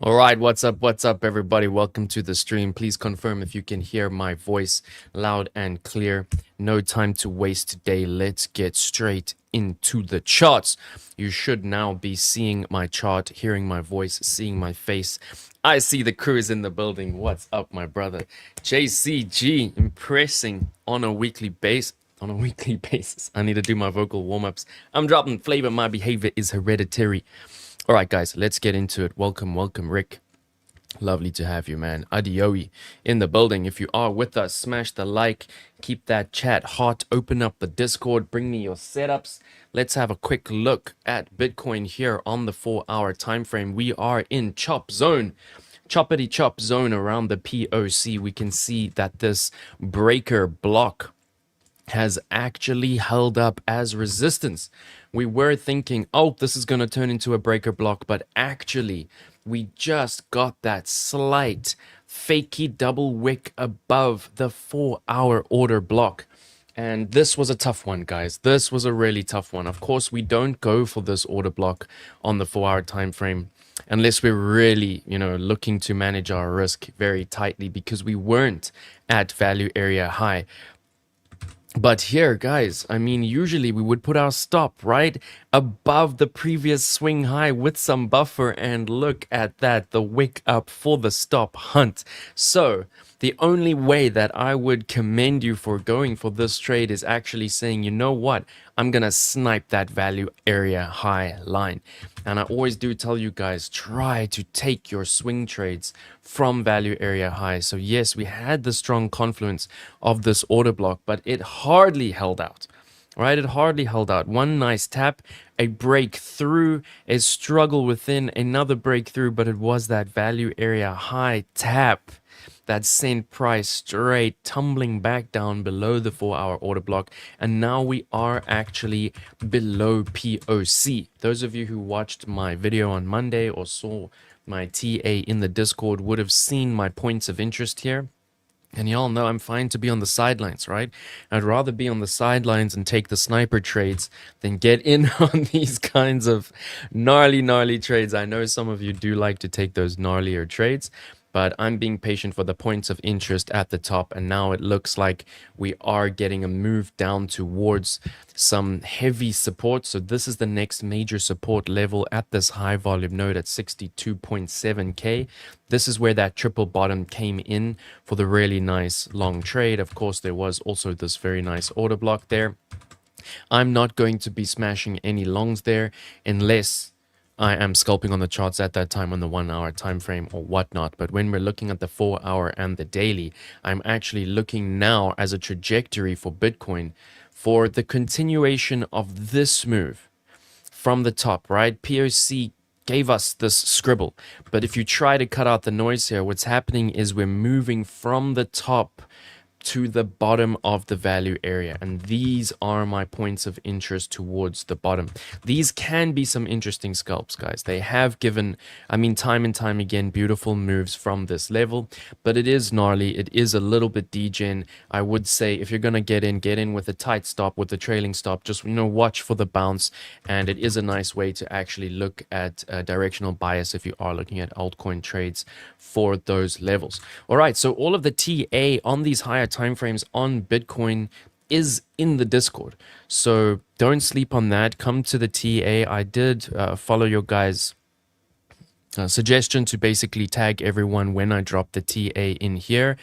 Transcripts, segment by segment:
All right, what's up, everybody? Welcome to the stream. Please confirm if you can hear my voice loud and clear. No time to waste today. Let's get straight into the charts. You should now be seeing my chart, hearing my voice, seeing my face. I see the crew is in the building. What's up, my brother? JCG, impressing on a weekly basis. On a weekly basis. I need to do my vocal warm-ups. I'm dropping flavor. My behavior is hereditary. All right, guys, let's get into it. Welcome, Rick. Lovely to have you, man. Adioi in the building. If you are with us, smash the like, keep that chat hot, open up the Discord, bring me your setups. Let's have a quick look at Bitcoin here on the 4-hour time frame. We are in chop zone. Choppity chop zone around the POC. We can see that this breaker block has actually held up as resistance. We were thinking, oh, this is going to turn into a breaker block, but actually we just got that slight fakey double wick above the 4-hour order block. And this was a tough one, guys. This was a really tough one. Of course, we don't go for this order block on the 4-hour time frame unless we're really, looking to manage our risk very tightly, because we weren't at value area high. But here, guys, I mean, usually we would put our stop right above the previous swing high with some buffer, and look at that, the wick up for the stop hunt. So the only way that I would commend you for going for this trade is actually saying, you know what, I'm going to snipe that value area high line. And I always do tell you guys, try to take your swing trades from value area high. So yes, we had the strong confluence of this order block, but it hardly held out. Right, it hardly held out. One nice tap, a breakthrough, a struggle within, another breakthrough, but it was that value area high tap that sent price straight tumbling back down below the 4-hour order block, and now we are actually below POC. Those of you who watched my video on Monday or saw my TA in the Discord would have seen my points of interest here. And y'all know I'm fine to be on the sidelines, right? I'd rather be on the sidelines and take the sniper trades than get in on these kinds of gnarly trades. I know some of you do like to take those gnarlier trades, but I'm being patient for the points of interest at the top, and now it looks like we are getting a move down towards some heavy support. So this is the next major support level at this high volume node at 62.7k. This is where that triple bottom came in for the really nice long trade. Of course, there was also this very nice order block there. I'm not going to be smashing any longs there unless I am scalping on the charts at that time on the 1-hour time frame or whatnot. But when we're looking at the 4-hour and the daily, I'm actually looking now as a trajectory for Bitcoin for the continuation of this move from the top, right? POC gave us this scribble, but if you try to cut out the noise here, what's happening is we're moving from the top to the bottom of the value area, and these are my points of interest towards the bottom. These can be some interesting scalps, guys. They have given, I mean, time and time again, beautiful moves from this level, but it is gnarly. It is a little bit degen. I would say if you're gonna get in with a tight stop, with the trailing stop, just watch for the bounce. And it is a nice way to actually look at directional bias if you are looking at altcoin trades for those levels. All right, so all of the TA on these higher timeframes on Bitcoin is in the Discord, so don't sleep on that. Come to the TA. I did follow your guys' suggestion to basically tag everyone when I drop the TA in here.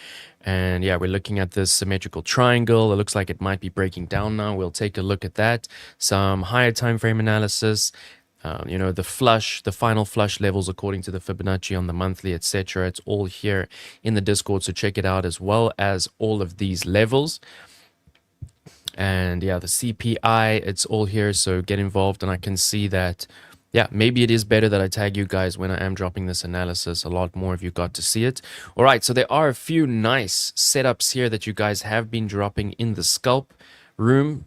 And yeah, we're looking at this symmetrical triangle. It looks like it might be breaking down now. We'll take a look at that. Some higher time frame analysis. The final flush levels according to the Fibonacci on the monthly, etc. It's all here in the Discord, so check it out, as well as all of these levels. And yeah, the CPI, it's all here, so get involved. And I can see that, yeah, maybe it is better that I tag you guys when I am dropping this analysis. A lot more of you got to see it. All right, so there are a few nice setups here that you guys have been dropping in the scalp room.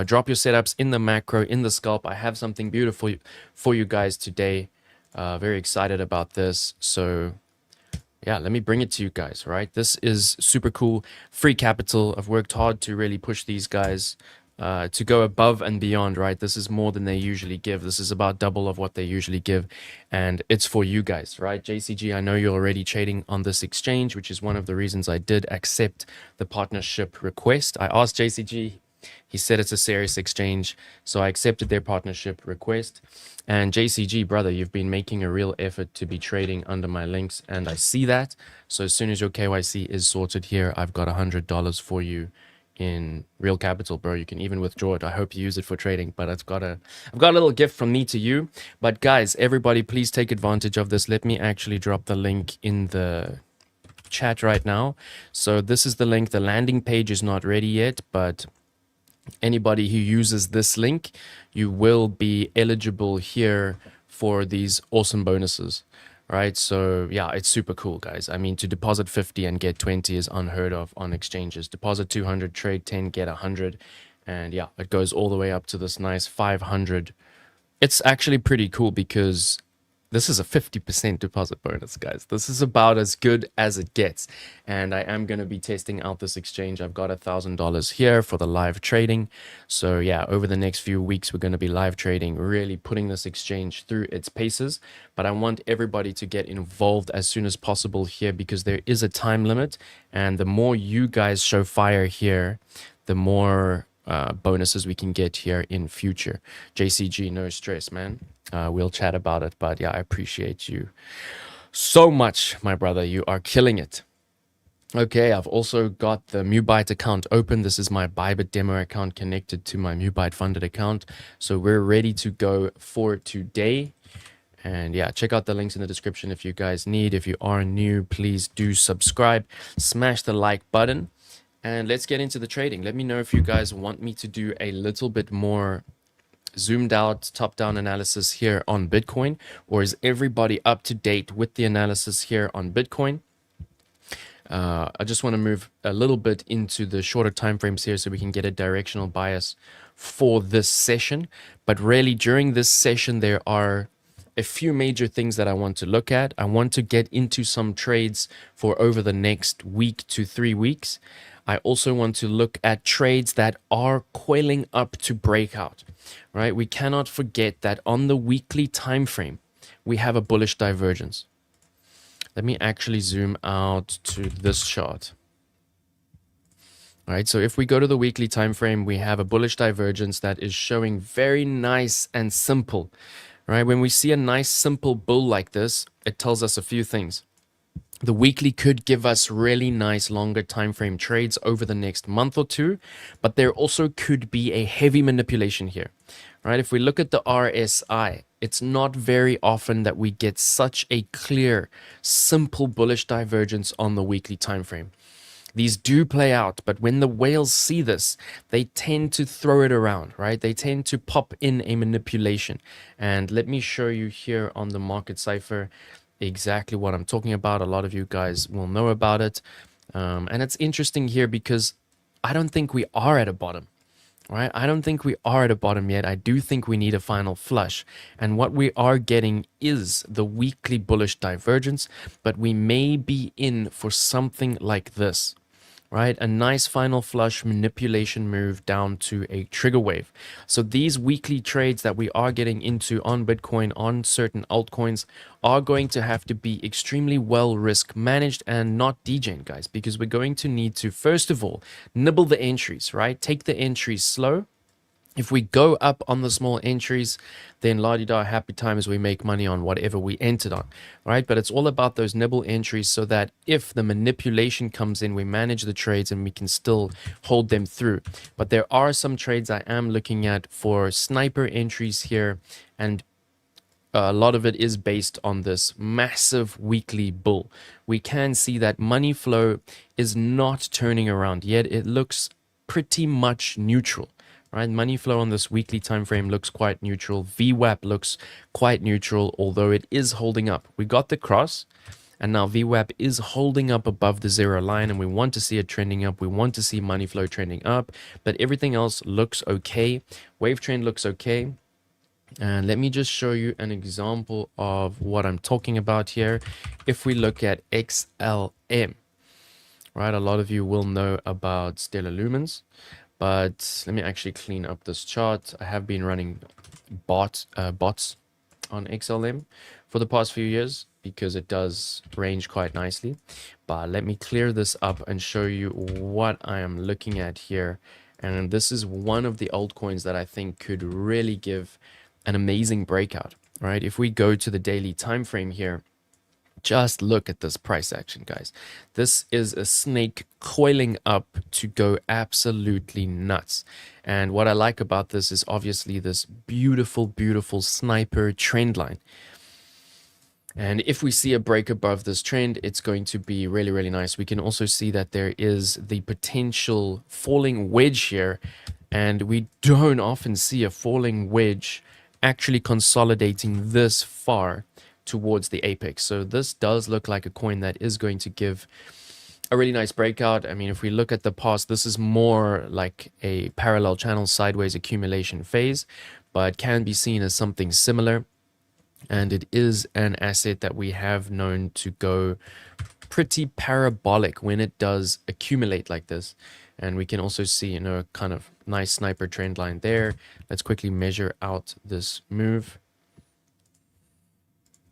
Drop your setups in the macro, in the scalp. I have something beautiful for you guys today. Very excited about this. So yeah, let me bring it to you guys, right? This is super cool. Free capital. I've worked hard to really push these guys to go above and beyond, right? This is more than they usually give. This is about double of what they usually give. And it's for you guys, right? JCG, I know you're already trading on this exchange, which is one of the reasons I did accept the partnership request. I asked JCG, he said it's a serious exchange. So I accepted their partnership request. And JCG, brother, you've been making a real effort to be trading under my links. And I see that. So as soon as your KYC is sorted here, I've got $100 for you in real capital, bro. You can even withdraw it. I hope you use it for trading, but I've got a little gift from me to you. But guys, everybody, please take advantage of this. Let me actually drop the link in the chat right now. So this is the link. The landing page is not ready yet, but anybody who uses this link, you will be eligible here for these awesome bonuses. Right, so yeah, it's super cool, guys. I mean, to deposit 50 and get 20 is unheard of on exchanges. Deposit 200, trade 10, get 100, and yeah, it goes all the way up to this nice 500. It's actually pretty cool because this is a 50% deposit bonus, guys. This is about as good as it gets. And I am going to be testing out this exchange. I've got $1,000 here for the live trading. So yeah, over the next few weeks, we're going to be live trading, really putting this exchange through its paces. But I want everybody to get involved as soon as possible here because there is a time limit. And the more you guys show fire here, the more bonuses we can get here in future. JCG, no stress, man. We'll chat about it, but yeah, I appreciate you so much, my brother. You are killing it. Okay, I've also got the MuByte account open. This is my Bybit demo account connected to my MuByte funded account. So we're ready to go for today. And yeah, check out the links in the description if you guys need. If you are new, please do subscribe, smash the like button. And let's get into the trading. Let me know if you guys want me to do a little bit more zoomed out top-down analysis here on Bitcoin, or is everybody up to date with the analysis here on Bitcoin? I just want to move a little bit into the shorter time frames here so we can get a directional bias for this session. But really during this session, there are a few major things that I want to look at. I want to get into some trades for over the next week to 3 weeks. I also want to look at trades that are coiling up to breakout, right? We cannot forget that on the weekly time frame, we have a bullish divergence. Let me actually zoom out to this chart. All right, so if we go to the weekly time frame, we have a bullish divergence that is showing very nice and simple, right? When we see a nice simple bull like this, it tells us a few things. The weekly could give us really nice longer time frame trades over the next month or two, but there also could be a heavy manipulation here, right? If we look at the RSI, it's not very often that we get such a clear, simple bullish divergence on the weekly time frame. These do play out, but when the whales see this, they tend to throw it around, right? They tend to pop in a manipulation. And let me show you here on the market cipher exactly what I'm talking about. A lot of you guys will know about it. And it's interesting here because I don't think we are at a bottom, right? I don't think we are at a bottom yet. I do think we need a final flush. And what we are getting is the weekly bullish divergence, but we may be in for something like this. Right, a nice final flush manipulation move down to a trigger wave. So these weekly trades that we are getting into on Bitcoin, on certain altcoins, are going to have to be extremely well risk managed and not degen, guys, because we're going to need to, first of all, nibble the entries, right? Take the entries slow. If we go up on the small entries, then la-di-da, happy times, we make money on whatever we entered on, right? But it's all about those nibble entries so that if the manipulation comes in, we manage the trades and we can still hold them through. But there are some trades I am looking at for sniper entries here, and a lot of it is based on this massive weekly bull. We can see that money flow is not turning around yet. It looks pretty much neutral. Right, money flow on this weekly time frame looks quite neutral. VWAP looks quite neutral, although it is holding up. We got the cross, and now VWAP is holding up above the zero line, and we want to see it trending up. We want to see money flow trending up, but everything else looks okay. Wave trend looks okay. And let me just show you an example of what I'm talking about here. If we look at XLM, right, a lot of you will know about stellar lumens. But let me actually clean up this chart. I have been running bots on XLM for the past few years because it does range quite nicely. But let me clear this up and show you what I am looking at here. And this is one of the altcoins that I think could really give an amazing breakout, right? If we go to the daily time frame here, just look at this price action, guys. This is a snake coiling up to go absolutely nuts. And what I like about this is obviously this beautiful, beautiful sniper trend line. And if we see a break above this trend, it's going to be really, really nice. We can also see that there is the potential falling wedge here. And we don't often see a falling wedge actually consolidating this far towards the apex. So this does look like a coin that is going to give a really nice breakout. I mean, if we look at the past, this is more like a parallel channel sideways accumulation phase, but can be seen as something similar. And it is an asset that we have known to go pretty parabolic when it does accumulate like this. And we can also see, you know, kind of nice sniper trend line there. Let's quickly measure out this move.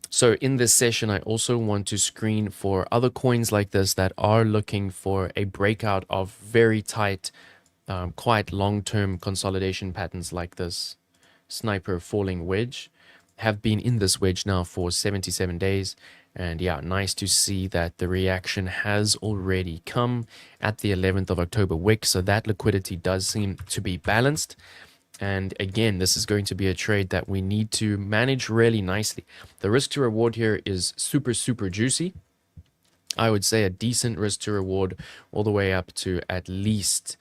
So in this session, I also want to screen for other coins like this that are looking for a breakout of very tight, quite long-term consolidation patterns like this sniper falling wedge. Have been in this wedge now for 77 days. And yeah, nice to see that the reaction has already come at the 11th of October wick. So that liquidity does seem to be balanced. And again, this is going to be a trade that we need to manage really nicely. The risk to reward here is super, super juicy. I would say a decent risk to reward all the way up to at least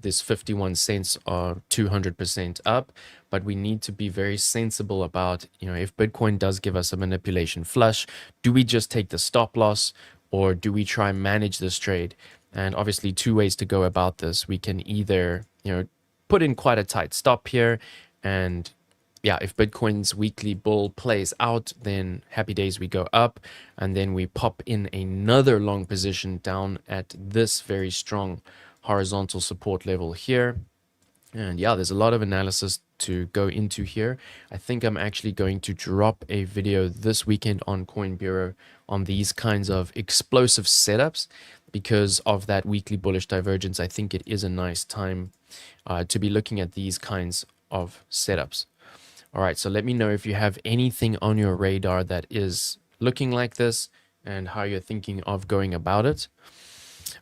this 51 cents or 200% up. But we need to be very sensible about, you know, if Bitcoin does give us a manipulation flush, do we just take the stop loss or do we try and manage this trade? And obviously two ways to go about this. We can either, you know, put in quite a tight stop here, and yeah, if Bitcoin's weekly bull plays out, then happy days, we go up, and then we pop in another long position down at this very strong horizontal support level here. And yeah, there's a lot of analysis to go into here. I think I'm actually going to drop a video this weekend on Coin Bureau on these kinds of explosive setups because of that weekly bullish divergence. I think it is a nice time to be looking at these kinds of setups. All right, so let me know if you have anything on your radar that is looking like this and how you're thinking of going about it.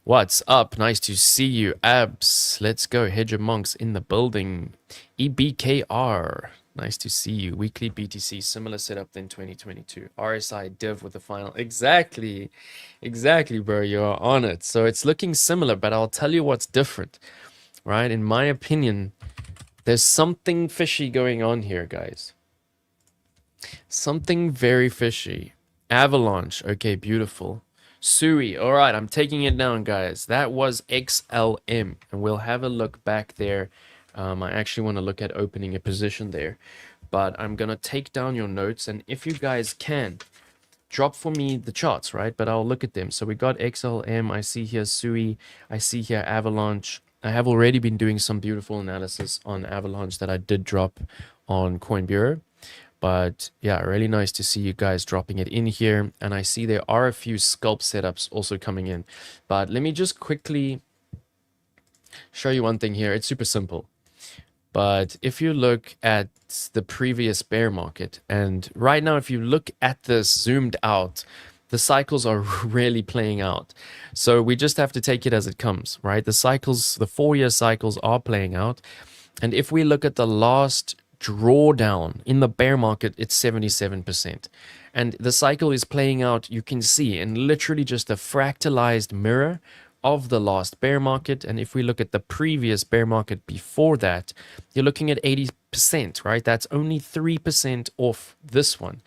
What's up? Nice to see you, Abs. Let's go. Hedger Monks in the building. EBKR. Nice to see you. Weekly BTC, similar setup than 2022. RSI div with the final. Exactly, bro. You're on it. So it's looking similar, but I'll tell you what's different, right? In my opinion, there's something fishy going on here, guys. Something very fishy. Avalanche. Okay, beautiful. Sui. All right, I'm taking it down, guys. That was XLM, and we'll have a look back there. I actually want to look at opening a position there, but I'm going to take down your notes, and if you guys can, drop for me the charts, right? But I'll look at them. So we got XLM. I see here Sui. I see here Avalanche. I have already been doing some beautiful analysis on Avalanche that I did drop on Coin Bureau. But yeah, really nice to see you guys dropping it in here. And I see there are a few scalp setups also coming in. But let me just quickly show you one thing here. It's super simple. But if you look at the previous bear market, and right now, if you look at this zoomed out, the cycles are really playing out. So we just have to take it as it comes, right? The cycles, the 4-year cycles are playing out. And if we look at the last drawdown in the bear market, it's 77%. And the cycle is playing out, you can see, in literally just a fractalized mirror of the last bear market. And if we look at the previous bear market before that, you're looking at 80%, right? That's only 3% off this one.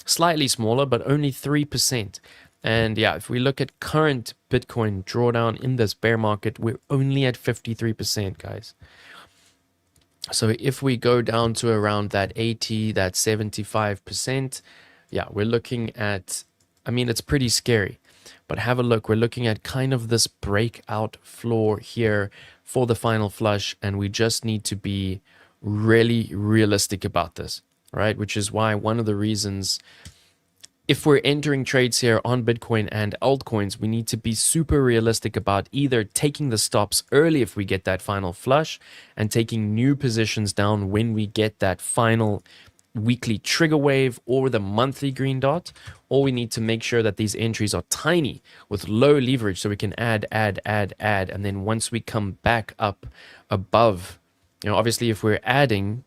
Slightly smaller, but only 3%. And yeah, if we look at current Bitcoin drawdown in this bear market, we're only at 53%, guys. So if we go down to around that 80, that 75%, yeah, we're looking at, I mean, it's pretty scary. But have a look. We're looking at kind of this breakout floor here for the final flush, and we just need to be really realistic about this, right? Which is why one of the reasons, if we're entering trades here on Bitcoin and altcoins, we need to be super realistic about either taking the stops early if we get that final flush and taking new positions down when we get that final weekly trigger wave or the monthly green dot, or we need to make sure that these entries are tiny with low leverage so we can add, and then once we come back up above, obviously if we're adding.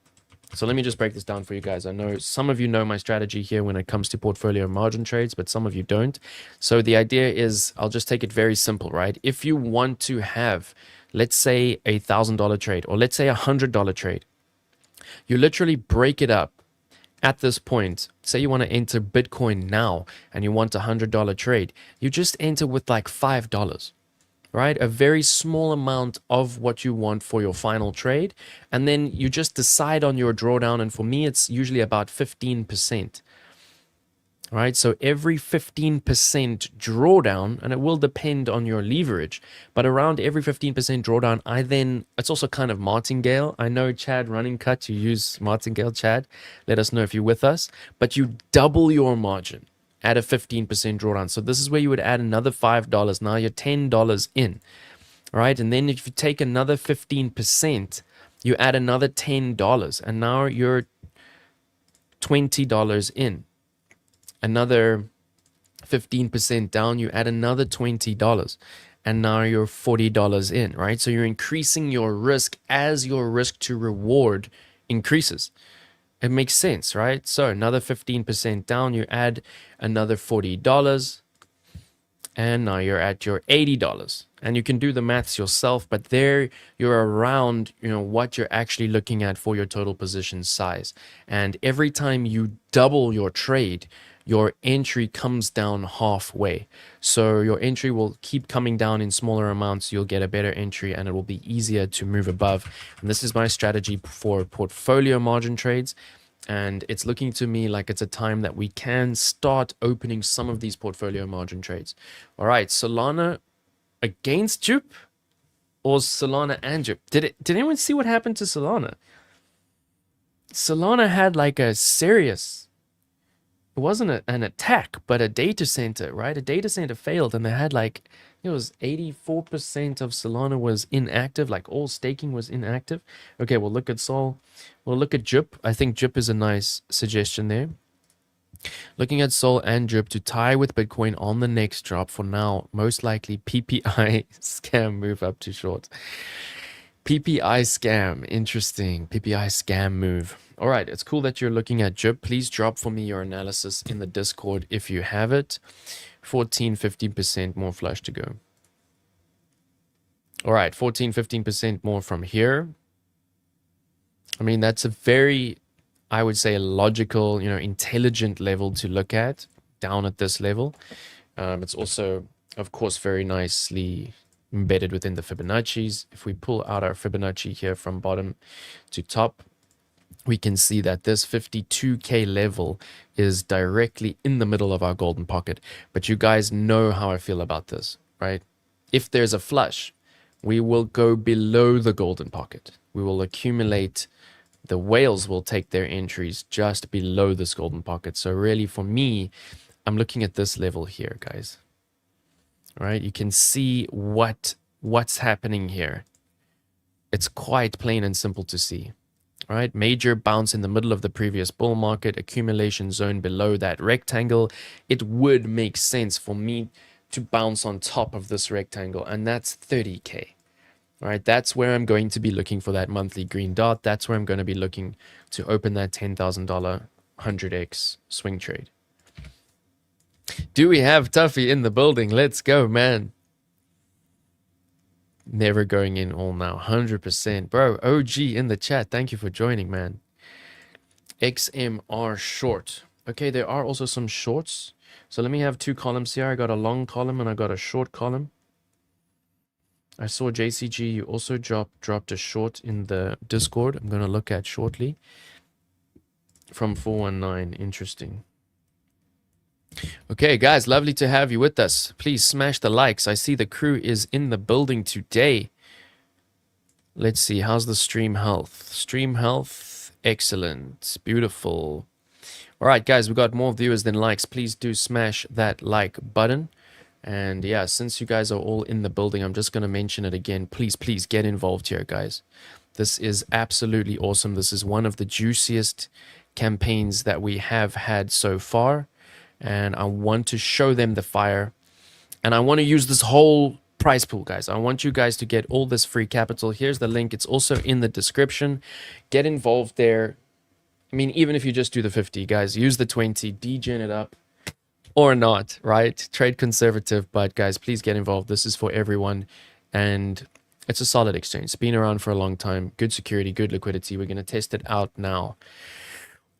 So let me just break this down for you guys. I know some of you know my strategy here when it comes to portfolio margin trades, but some of you don't. So the idea is, I'll just take it very simple, right? If you want to have, let's say, $1,000 trade, or let's say $100 trade, you literally break it up at this point. Say you want to enter Bitcoin now and you want a $100 trade, you just enter with like $5. Right? A very small amount of what you want for your final trade. And then you just decide on your drawdown. And for me, it's usually about 15%. Right? So every 15% drawdown, and it will depend on your leverage, but around every 15% drawdown, it's also kind of martingale. I know, Chad, running cut, you use martingale. Chad, let us know if you're with us. But you double your margin at a 15% drawdown. So this is where you would add another $5. Now you're $10 in, right? And then if you take another 15%, you add another $10, and now you're $20 in. Another 15% down, you add another $20, and now you're $40 in, right? So you're increasing your risk as your risk to reward increases. It makes sense, right? So another 15% down, you add another $40, and now you're at your $80. And you can do the maths yourself, but there you're around, what you're actually looking at for your total position size. And every time you double your trade, your entry comes down halfway. So your entry will keep coming down in smaller amounts. You'll get a better entry and it will be easier to move above. And this is my strategy for portfolio margin trades. And it's looking to me like it's a time that we can start opening some of these portfolio margin trades. All right, Solana against Jup or Solana and Jup? Did anyone see what happened to Solana? Solana had like a serious, it wasn't an attack, but a data center, right? A data center failed, and they had like, it was 84% of Solana was inactive, like all staking was inactive. Okay, we'll look at Sol. We'll look at Jup. I think Jup is a nice suggestion there. Looking at Sol and Jup to tie with Bitcoin on the next drop. For now, most likely PPI scam move up to short. PPI scam, interesting. PPI scam move. All right, it's cool that you're looking at Jup. Please drop for me your analysis in the Discord if you have it. 14-15% more flush to go. All right, 14-15% more from here. I mean, that's a very, I would say, logical, intelligent level to look at down at this level. It's also, of course, very nicely embedded within the Fibonacci's. If we pull out our Fibonacci here from bottom to top, we can see that this 52K level is directly in the middle of our golden pocket. But you guys know how I feel about this, right? If there's a flush, we will go below the golden pocket. We will accumulate. The whales will take their entries just below this golden pocket. So really, for me, I'm looking at this level here, guys. All right, you can see what's happening here. It's quite plain and simple to see. All right, major bounce in the middle of the previous bull market, accumulation zone below that rectangle. It would make sense for me to bounce on top of this rectangle, and that's 30K. All right, that's where I'm going to be looking for that monthly green dot. That's where I'm going to be looking to open that $10,000 100x swing trade. Do we have Tuffy in the building? Let's go, man. Never going in all now. 100%. Bro, OG in the chat. Thank you for joining, man. XMR short. Okay, there are also some shorts. So let me have two columns here. I got a long column and I got a short column. I saw JCG, you also dropped a short in the Discord. I'm going to look at shortly. From 419. Interesting. Okay, guys, lovely to have you with us. Please smash the likes. I see the crew is in the building today. Let's see, how's the stream health? Stream health, excellent, beautiful. All right, guys, we got more viewers than likes. Please do smash that like button. And yeah, since you guys are all in the building, I'm just going to mention it again. Please, please get involved here, guys. This is absolutely awesome. This is one of the juiciest campaigns that we have had so far. And I want to show them the fire. And I want to use this whole price pool, guys. I want you guys to get all this free capital. Here's the link. It's also in the description. Get involved there. I mean, even if you just do the 50, guys, use the 20, degen it up or not, right? Trade conservative, but guys, please get involved. This is for everyone. And it's a solid exchange. It's been around for a long time. Good security, good liquidity. We're going to test it out now.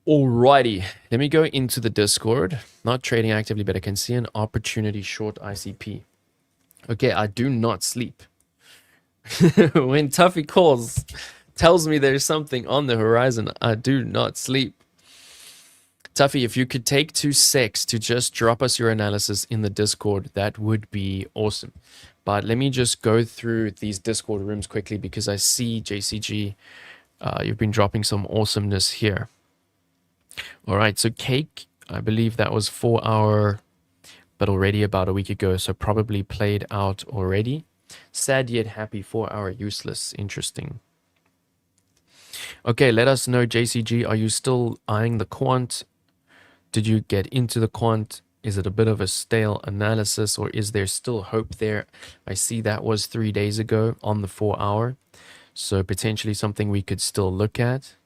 Alrighty, let me go into the Discord. Not trading actively, but I can see an opportunity short ICP. Okay, I do not sleep. When Tuffy calls, tells me there's something on the horizon, I do not sleep. Tuffy, if you could take 2 secs to just drop us your analysis in the Discord, that would be awesome. But let me just go through these Discord rooms quickly because I see JCG, you've been dropping some awesomeness here. All right, so Cake, I believe that was 4 hour, but already about a week ago, so probably played out already. Sad yet happy, 4 hour useless. Interesting. Okay, let us know, JCG, are you still eyeing the quant? Did you get into the quant? Is it a bit of a stale analysis, or is there still hope there? I see that was 3 days ago on the 4 hour, so potentially something we could still look at.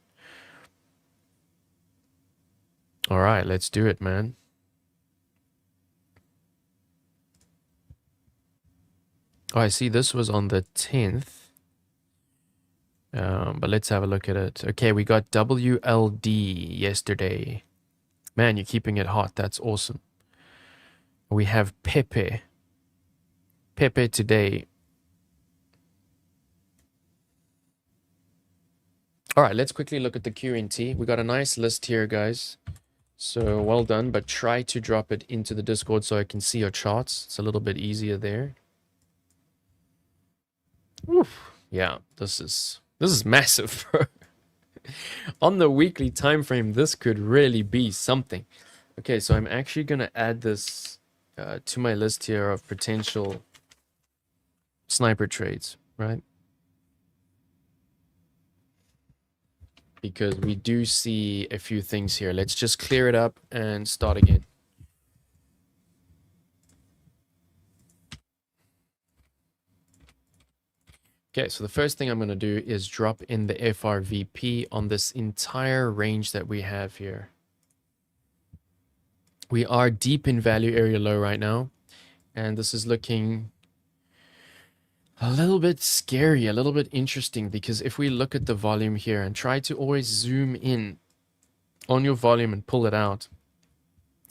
All right, let's do it, man. Oh, I see this was on the 10th. But let's have a look at it. Okay, we got WLD yesterday. Man, you're keeping it hot. That's awesome. We have Pepe. Pepe today. All right, let's quickly look at the QNT. We got a nice list here, guys. So well done, but try to drop it into the Discord so I can see your charts. It's a little bit easier there. Oof. Yeah, this is massive, bro. On the weekly time frame, this could really be something. Okay, so I'm actually going to add this to my list here of potential sniper trades, right? Because we do see a few things here. Let's just clear it up and start again. Okay, so the first thing I'm going to do is drop in the FRVP on this entire range that we have here. We are deep in value area low right now, and this is looking a little bit scary, a little bit interesting, because if we look at the volume here and try to always zoom in on your volume and pull it out,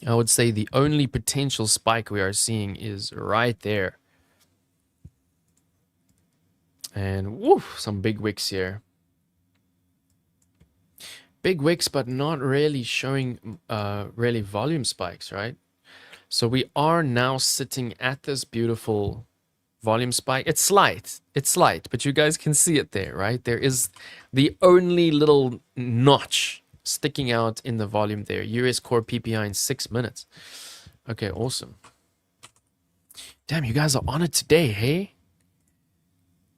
I would say the only potential spike we are seeing is right there. And woof, some big wicks here. Big wicks, but not really showing really volume spikes, right? So we are now sitting at this beautiful volume spike. It's slight, but you guys can see it there, right? There is the only little notch sticking out in the volume there. US core PPI in 6 minutes. Okay, awesome. Damn, you guys are on it today, hey?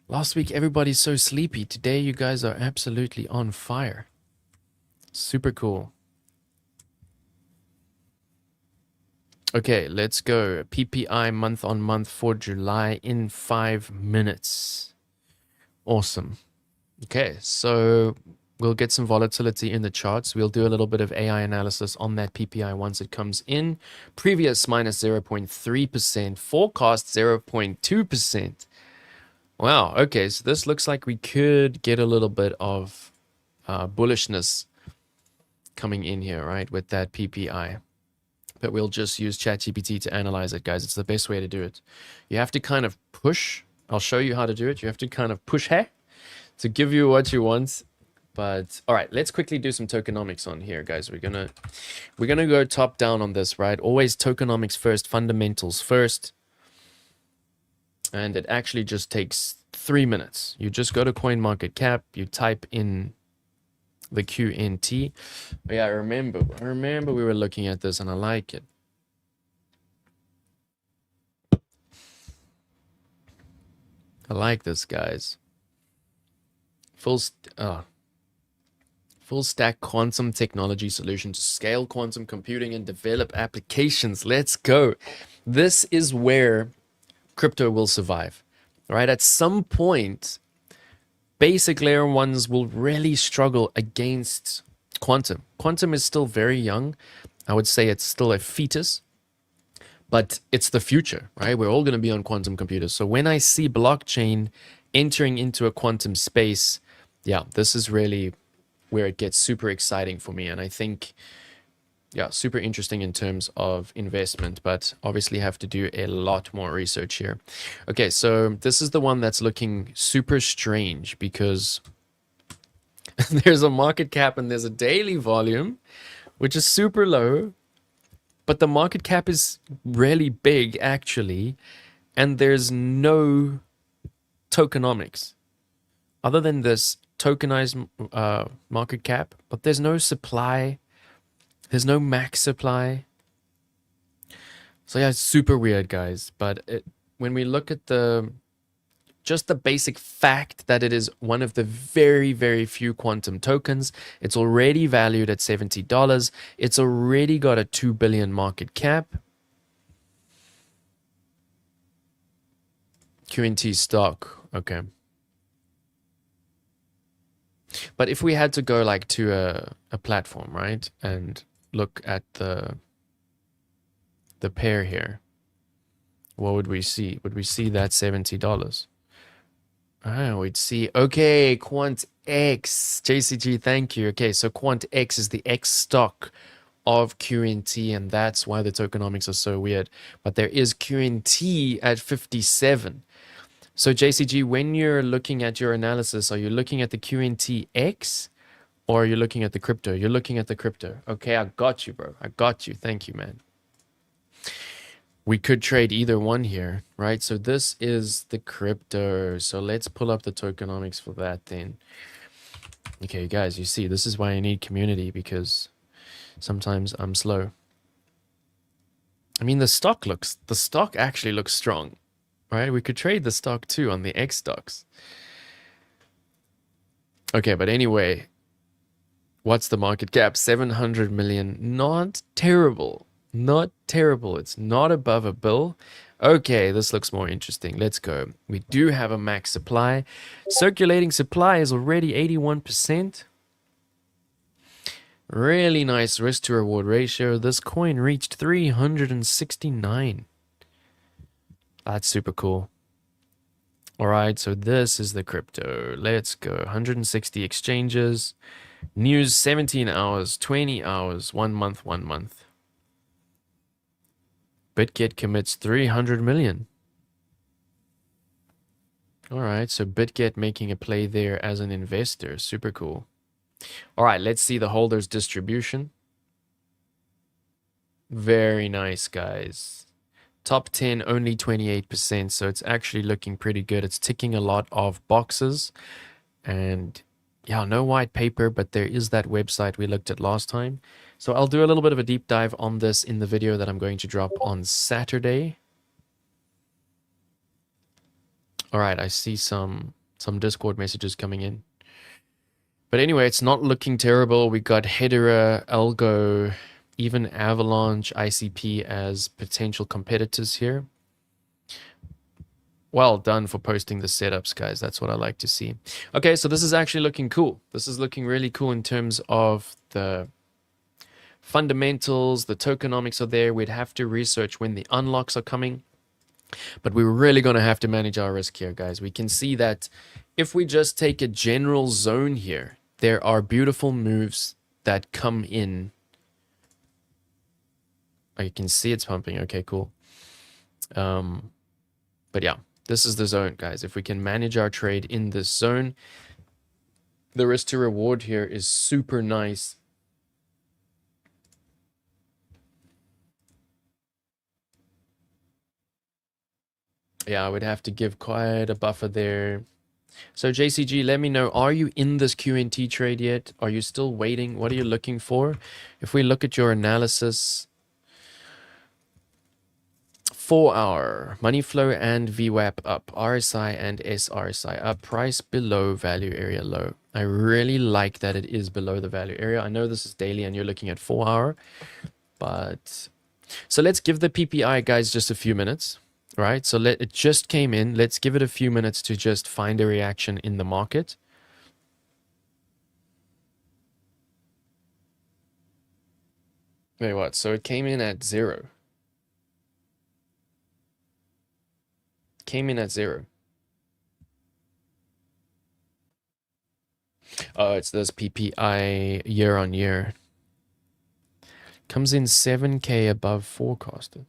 Last week, everybody's so sleepy. Today, you guys are absolutely on fire. Super cool. Okay, let's go. PPI month on month for July in 5 minutes. Awesome. Okay, so we'll get some volatility in the charts. We'll do a little bit of AI analysis on that PPI once it comes in. Previous minus 0.3%. Forecast 0.2%. Wow, okay, so this looks like we could get a little bit of bullishness coming in here, right, with that PPI. But we'll just use ChatGPT to analyze it, guys. It's the best way to do it. You have to kind of push. I'll show you how to do it. You have to kind of push here to give you what you want. But all right, let's quickly do some tokenomics on here, guys. We're gonna go top down on this, right? Always tokenomics first, fundamentals first. And it actually just takes 3 minutes. You just go to CoinMarketCap, you type in the QNT. But yeah, I remember we were looking at this and I like it. I like this, guys. Full stack quantum technology solution to scale quantum computing and develop applications. Let's go. This is where crypto will survive, right? At some point, basic layer ones will really struggle against quantum. Quantum is still very young. I would say it's still a fetus, but it's the future, right? We're all going to be on quantum computers. So when I see blockchain entering into a quantum space, yeah, this is really where it gets super exciting for me. And I think, yeah, super interesting in terms of investment, but obviously have to do a lot more research here. Okay, so this is the one that's looking super strange because there's a market cap and there's a daily volume, which is super low, but the market cap is really big actually, and there's no tokenomics other than this tokenized market cap, but there's no supply. There's no max supply. So yeah, it's super weird, guys. But when we look at just the basic fact that it is one of the very, very few quantum tokens, it's already valued at $70. It's already got a 2 billion market cap. QNT stock, okay. But if we had to go like to a platform, right, and look at the pair here, what would we see? Would we see that $70? Ah, we'd see, okay, Quant X, JCG, thank you. Okay, so Quant X is the X stock of QNT, and that's why the tokenomics are so weird. But there is QNT at 57. So JCG, when you're looking at your analysis, are you looking at the QNTX or are you looking at the crypto? You're looking at the crypto. Okay, I got you, bro. I got you. Thank you, man. We could trade either one here, right? So this is the crypto. So let's pull up the tokenomics for that then. Okay, guys, you see, this is why I need community because sometimes I'm slow. I mean, the stock actually looks strong. Right, we could trade the stock too on the X stocks. Okay, but anyway, what's the market cap? 700 million. Not terrible. Not terrible. It's not above a bill. Okay, this looks more interesting. Let's go. We do have a max supply. Circulating supply is already 81%. Really nice risk to reward ratio. This coin reached 369. That's super cool. All right, so this is the crypto. Let's go. 160 exchanges. News 17 hours, 20 hours, 1 month, 1 month. BitGet commits 300 million. All right, so BitGet making a play there as an investor. Super cool. All right, let's see the holders distribution. Very nice, guys. Top 10, only 28%, so it's actually looking pretty good. It's ticking a lot of boxes. And yeah, no white paper, but there is that website we looked at last time. So I'll do a little bit of a deep dive on this in the video that I'm going to drop on Saturday. All right, I see some Discord messages coming in. But anyway, it's not looking terrible. We got Hedera, Algo, even Avalanche, ICP as potential competitors here. Well done for posting the setups, guys. That's what I like to see. Okay, so this is actually looking cool. This is looking really cool in terms of the fundamentals. The tokenomics are there. We'd have to research when the unlocks are coming. But we're really going to have to manage our risk here, guys. We can see that if we just take a general zone here, there are beautiful moves that come in. Oh, you can see it's pumping. Okay, cool. But yeah, this is the zone, guys. If we can manage our trade in this zone, The risk to reward here is super nice. Yeah, I would have to give quite a buffer there. So JCG, let me know, are you in this QNT trade yet? Are you still waiting? What are you looking for? If we look at your analysis, 4-hour, money flow and VWAP up, RSI and SRSI up, price below value area low. I really like that it is below the value area. I know this is daily and you're looking at 4-hour, but so let's give the PPI guys just a few minutes, right? So it just came in. Let's give it a few minutes to just find a reaction in the market. Wait, what? So it came in at 0. Came in at 0. Oh, it's this PPI year on year. Comes in 7K above forecasted.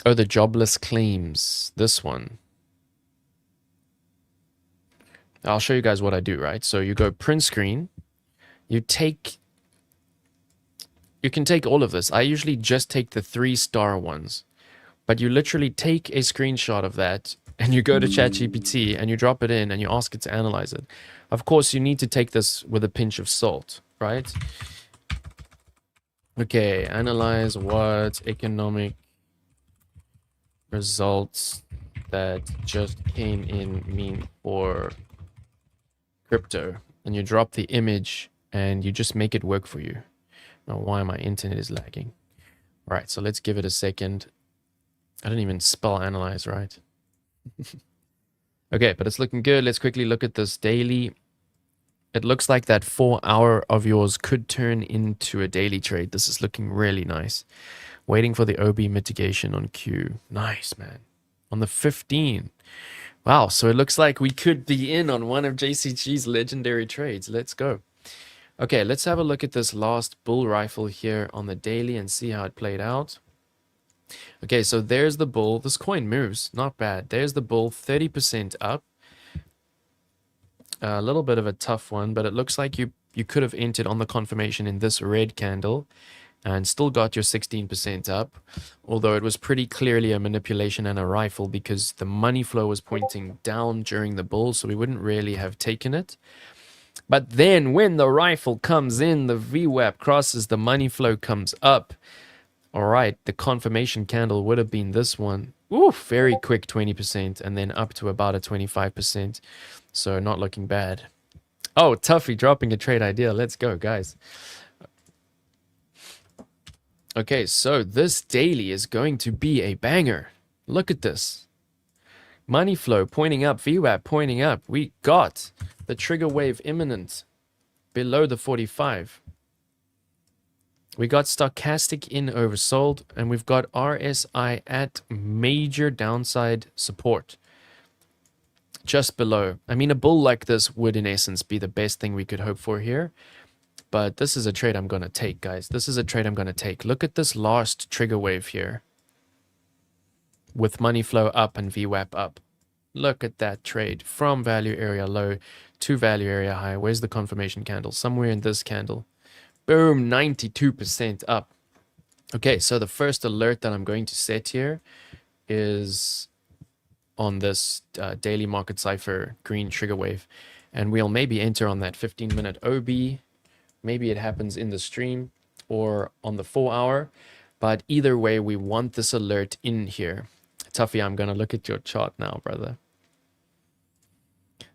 Oh, the jobless claims. This one. I'll show you guys what I do, right? So you go print screen. You can take all of this. I usually just take the 3-star ones. But you literally take a screenshot of that and you go to ChatGPT and you drop it in and you ask it to analyze it. Of course, you need to take this with a pinch of salt, right? Okay, analyze what economic results that just came in mean for crypto. And you drop the image and you just make it work for you. Now, why my internet is lagging. All right, so let's give it a second. I didn't even spell analyze right. Okay, but it's looking good. Let's quickly look at this daily. It looks like that 4-hour of yours could turn into a daily trade. This is looking really nice. Waiting for the OB mitigation on Q. Nice, man. On the 15. Wow, so it looks like we could be in on one of JCG's legendary trades. Let's go. Okay, let's have a look at this last bull rifle here on the daily and see how it played out. Okay, so there's the bull. This coin moves, not bad. There's the bull, 30% up. A little bit of a tough one, but it looks like you could have entered on the confirmation in this red candle and still got your 16% up, although it was pretty clearly a manipulation and a rifle because the money flow was pointing down during the bull, so we wouldn't really have taken it. But then when the rifle comes in, the VWAP crosses, the money flow comes up. All right, the confirmation candle would have been this one. Ooh, very quick 20% and then up to about a 25%. So not looking bad. Oh, Tuffy dropping a trade idea. Let's go, guys. Okay, so this daily is going to be a banger. Look at this. Money flow pointing up, VWAP pointing up. We got the trigger wave imminent below the 45. We got stochastic in oversold, and we've got RSI at major downside support. Just below. I mean, a bull like this would, in essence, be the best thing we could hope for here. But this is a trade I'm going to take, guys. This is a trade I'm going to take. Look at this last trigger wave here. With money flow up and VWAP up. Look at that trade. From value area low to value area high. Where's the confirmation candle? Somewhere in this candle. Boom, 92% up. Okay, so the first alert that I'm going to set here is on this daily market cipher green trigger wave. And we'll maybe enter on that 15-minute OB. Maybe it happens in the stream or on the 4-hour. But either way, we want this alert in here. Tuffy, I'm going to look at your chart now, brother.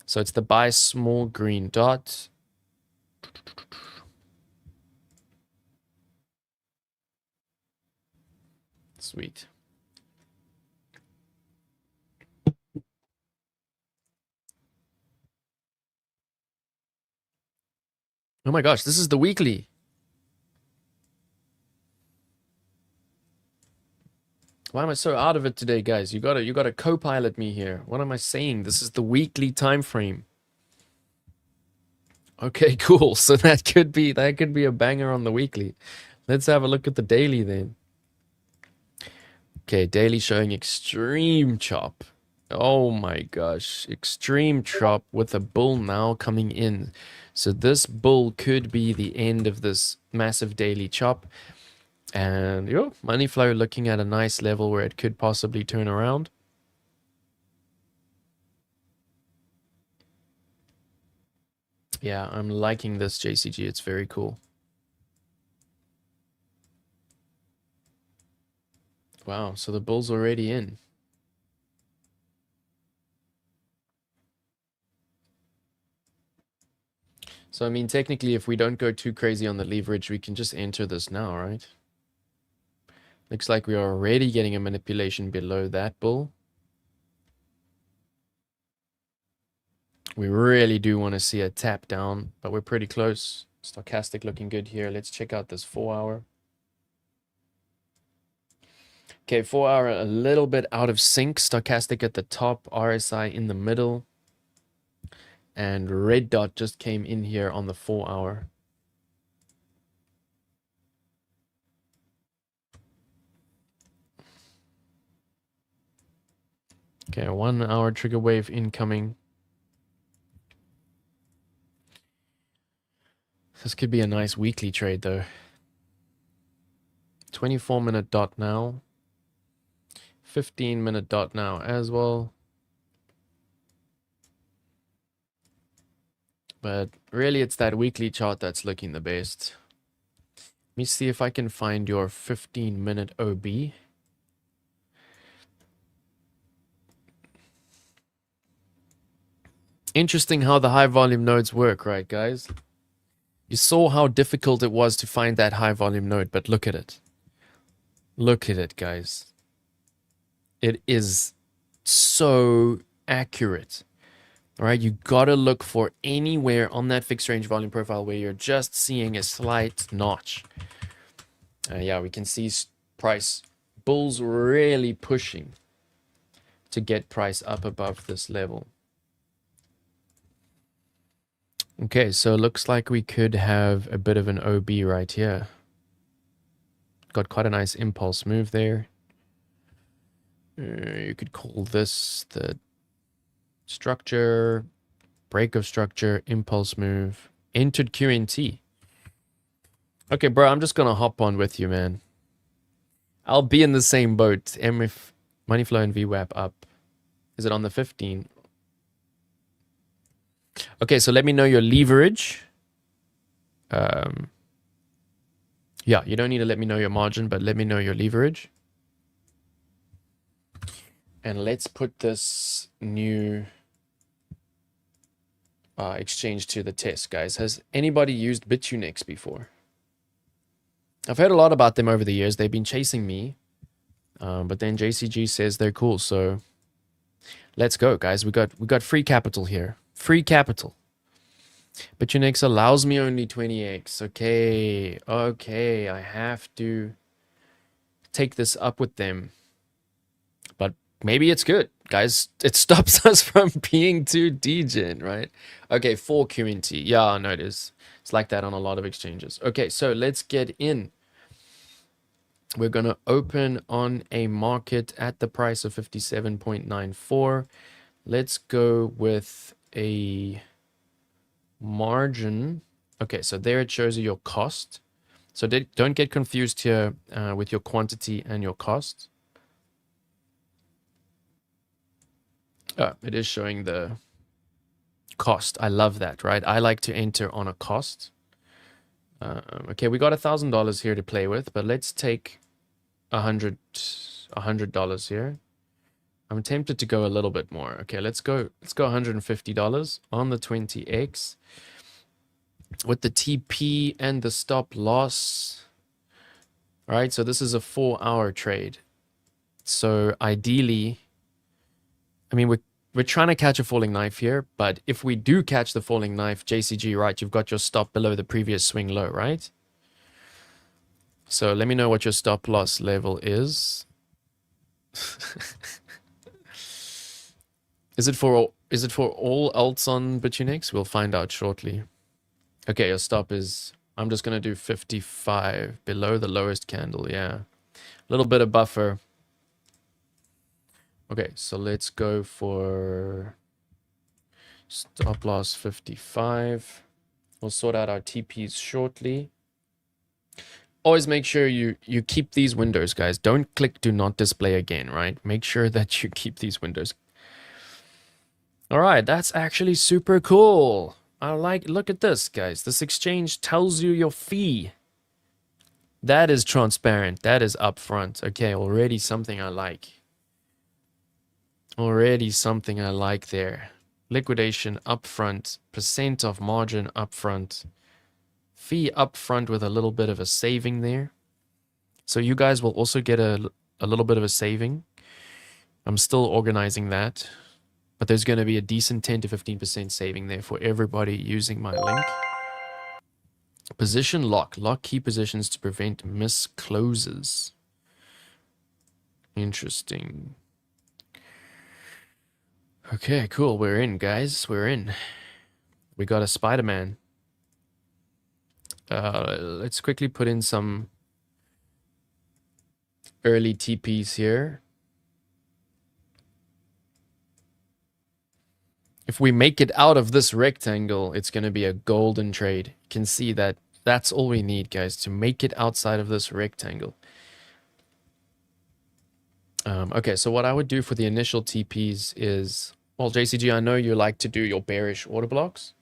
So it's the buy small green dot. Sweet. Oh my gosh, this is the weekly. Why am I so out of it today, guys? You gotta co-pilot me here. What am I saying? This is the weekly time frame. Okay, cool. So that could be a banger on the weekly. Let's have a look at the daily then. Okay, daily showing extreme chop. Oh my gosh. Extreme chop with a bull now coming in. So this bull could be the end of this massive daily chop. And yo, money flow looking at a nice level where it could possibly turn around. Yeah, I'm liking this JCG. It's very cool. Wow, so the bull's already in. So, I mean, technically, if we don't go too crazy on the leverage, we can just enter this now, right? Looks like we are already getting a manipulation below that bull. We really do want to see a tap down, but we're pretty close. Stochastic looking good here. Let's check out this 4-hour. Okay, 4-hour a little bit out of sync. Stochastic at the top, RSI in the middle. And red dot just came in here on the 4-hour. Okay, 1-hour trigger wave incoming. This could be a nice weekly trade though. 24-minute dot now. 15-minute dot now as well. But really it's that weekly chart that's looking the best. Let me see if I can find your 15-minute OB. Interesting how the high volume nodes work, right, guys? You saw how difficult it was to find that high volume node, but look at it. Look at it, guys. It is so accurate. All right, you gotta look for anywhere on that fixed range volume profile where you're just seeing a slight notch. Yeah, we can see price bulls really pushing to get price up above this level. Okay, so it looks like we could have a bit of an OB right here. Got quite a nice impulse move there. You could call this the structure, break of structure, impulse move, entered QNT. Okay, bro, I'm just gonna hop on with you, man. I'll be in the same boat. MF money flow and VWAP up. Is it on the 15? Okay, so let me know your leverage. Yeah, you don't need to let me know your margin, but let me know your leverage. And let's put this new exchange to the test, guys. Has anybody used Bitunex before? I've heard a lot about them over the years. They've been chasing me. But then JCG says they're cool, so let's go, guys. We got free capital here. Free capital. Bitunex allows me only 20x. Okay, okay, I have to take this up with them. But maybe it's good, guys. It stops us from being too degen, right? Okay, 4 QNT. Yeah, I know it is. It's like that on a lot of exchanges. Okay, so let's get in. We're going to open on a market at the price of 57.94. Let's go with a margin. Okay, so there it shows you your cost. So don't get confused here with your quantity and your cost. It is showing the cost. I love that, right? I like to enter on a cost. Okay, we got $1,000 here to play with, but let's take $100 here. I'm tempted to go a little bit more. Okay, let's go $150 on the 20x with the TP and the stop loss. All right, so this is a 4-hour trade. So ideally, I mean, we're trying to catch a falling knife here, but if we do catch the falling knife, JCG, right, you've got your stop below the previous swing low, right? So let me know what your stop loss level is. Is it for all alts on Bitunex? We'll find out shortly. Okay, your stop is, I'm just gonna do 55 below the lowest candle. Yeah, a little bit of buffer. Okay, so let's go for stop loss 55. We'll sort out our TPs shortly. Always make sure you keep these windows, guys. Don't click do not display again, right? Make sure that you keep these windows. All right, that's actually super cool. Look at this, guys. This exchange tells you your fee. That is transparent. That is upfront. Okay, already something I like. Already something I like there. Liquidation upfront, percent of margin upfront, fee upfront with a little bit of a saving there. So you guys will also get a little bit of a saving. I'm still organizing that, but there's going to be a decent 10 to 15% saving there for everybody using my link. Position lock. Lock key positions to prevent miscloses. Interesting. Okay, cool. We're in, guys. We're in. We got a Spider-Man. Let's quickly put in some early TPs here. If we make it out of this rectangle, it's going to be a golden trade. You can see that that's all we need, guys, to make it outside of this rectangle. Okay, so what I would do for the initial TPs is, well, JCG, I know you like to do your bearish order blocks.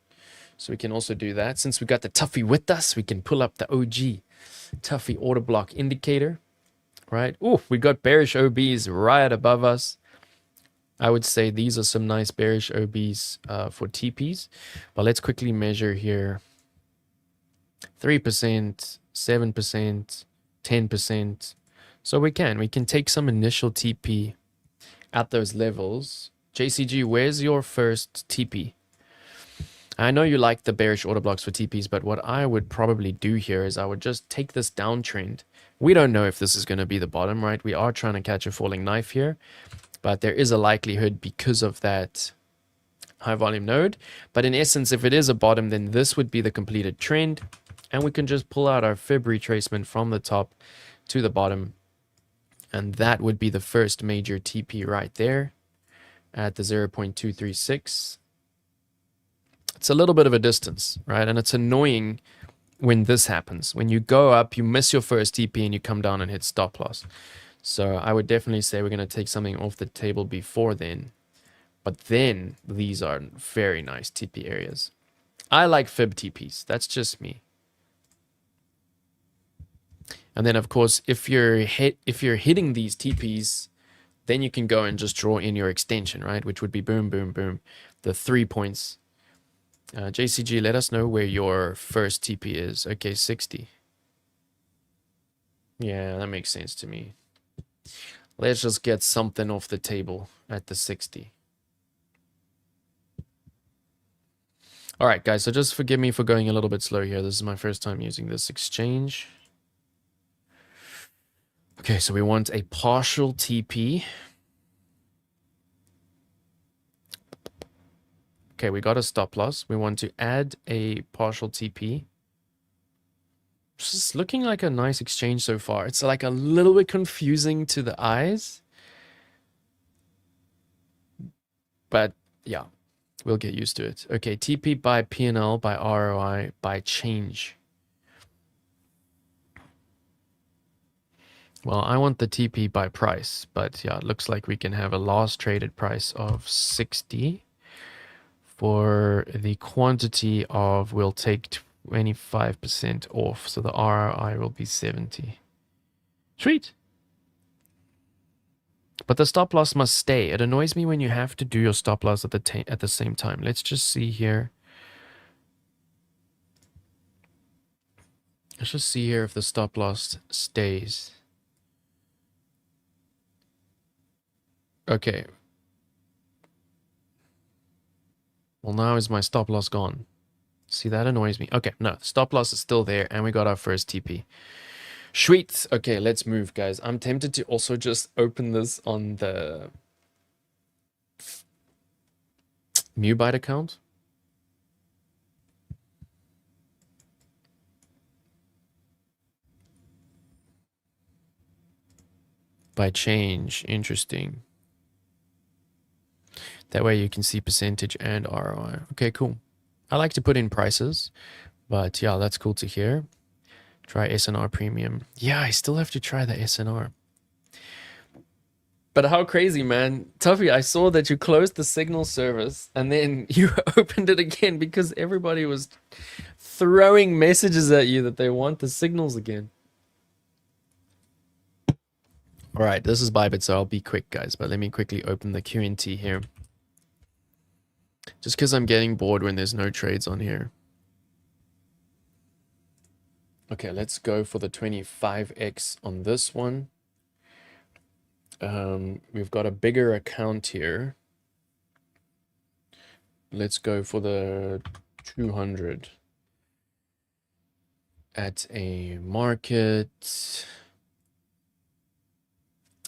So we can also do that. Since we got the Tuffy with us, we can pull up the OG Tuffy order block indicator, right? Ooh, we got bearish OBs right above us. I would say these are some nice bearish OBs for TPs. But let's quickly measure here. 3%, 7%, 10%. So we can take some initial TP at those levels. JCG, where's your first TP? I know you like the bearish order blocks for TPs, but what I would probably do here is I would just take this downtrend. We don't know if this is going to be the bottom, right? We are trying to catch a falling knife here, but there is a likelihood because of that high volume node. But in essence, if it is a bottom, then this would be the completed trend, and we can just pull out our fib retracement from the top to the bottom, and that would be the first major TP right there at the 0.236. It's a little bit of a distance, right? And it's annoying when this happens. When you go up, you miss your first TP and you come down and hit stop loss. So I would definitely say we're going to take something off the table before then. But then these are very nice TP areas. I like fib TPs. That's just me. And then, of course, if you're hitting these TPs, then you can go and just draw in your extension, right? Which would be boom, boom, boom. The 3 points. JCG, let us know where your first TP is. Okay, 60. Yeah, that makes sense to me. Let's just get something off the table at the 60. All right, guys, so just forgive me for going a little bit slow here. This is my first time using this exchange. Okay, so we want a partial TP. Okay, we got a stop loss. We want to add a partial TP. It's looking like a nice exchange so far. It's like a little bit confusing to the eyes. But yeah, we'll get used to it. Okay, TP by P&L, by ROI, by change. Well, I want the TP by price, but yeah, it looks like we can have a last traded price of 60 for the quantity of, we'll take 25% off, so the ROI will be 70. Sweet. But the stop loss must stay. It annoys me when you have to do your stop loss at the same time. Let's just see here. Let's just see here if the stop loss stays. Okay. Well, now is my stop loss gone? See, that annoys me. Okay, no, stop loss is still there, and we got our first TP. Sweet. Okay, let's move, guys. I'm tempted to also just open this on the MuByte account. By change. Interesting. That way you can see percentage and ROI. Okay, cool. I like to put in prices, but yeah, that's cool to hear. Try SNR premium. Yeah, I still have to try the SNR. But how crazy, man. Tuffy, I saw that you closed the signal service and then you opened it again because everybody was throwing messages at you that they want the signals again. All right, this is Bybit, so I'll be quick, guys. But let me quickly open the QNT here. Just because I'm getting bored when there's no trades on here. Okay, let's go for the 25x on this one. We've got a bigger account here. Let's go for the 200 at a market.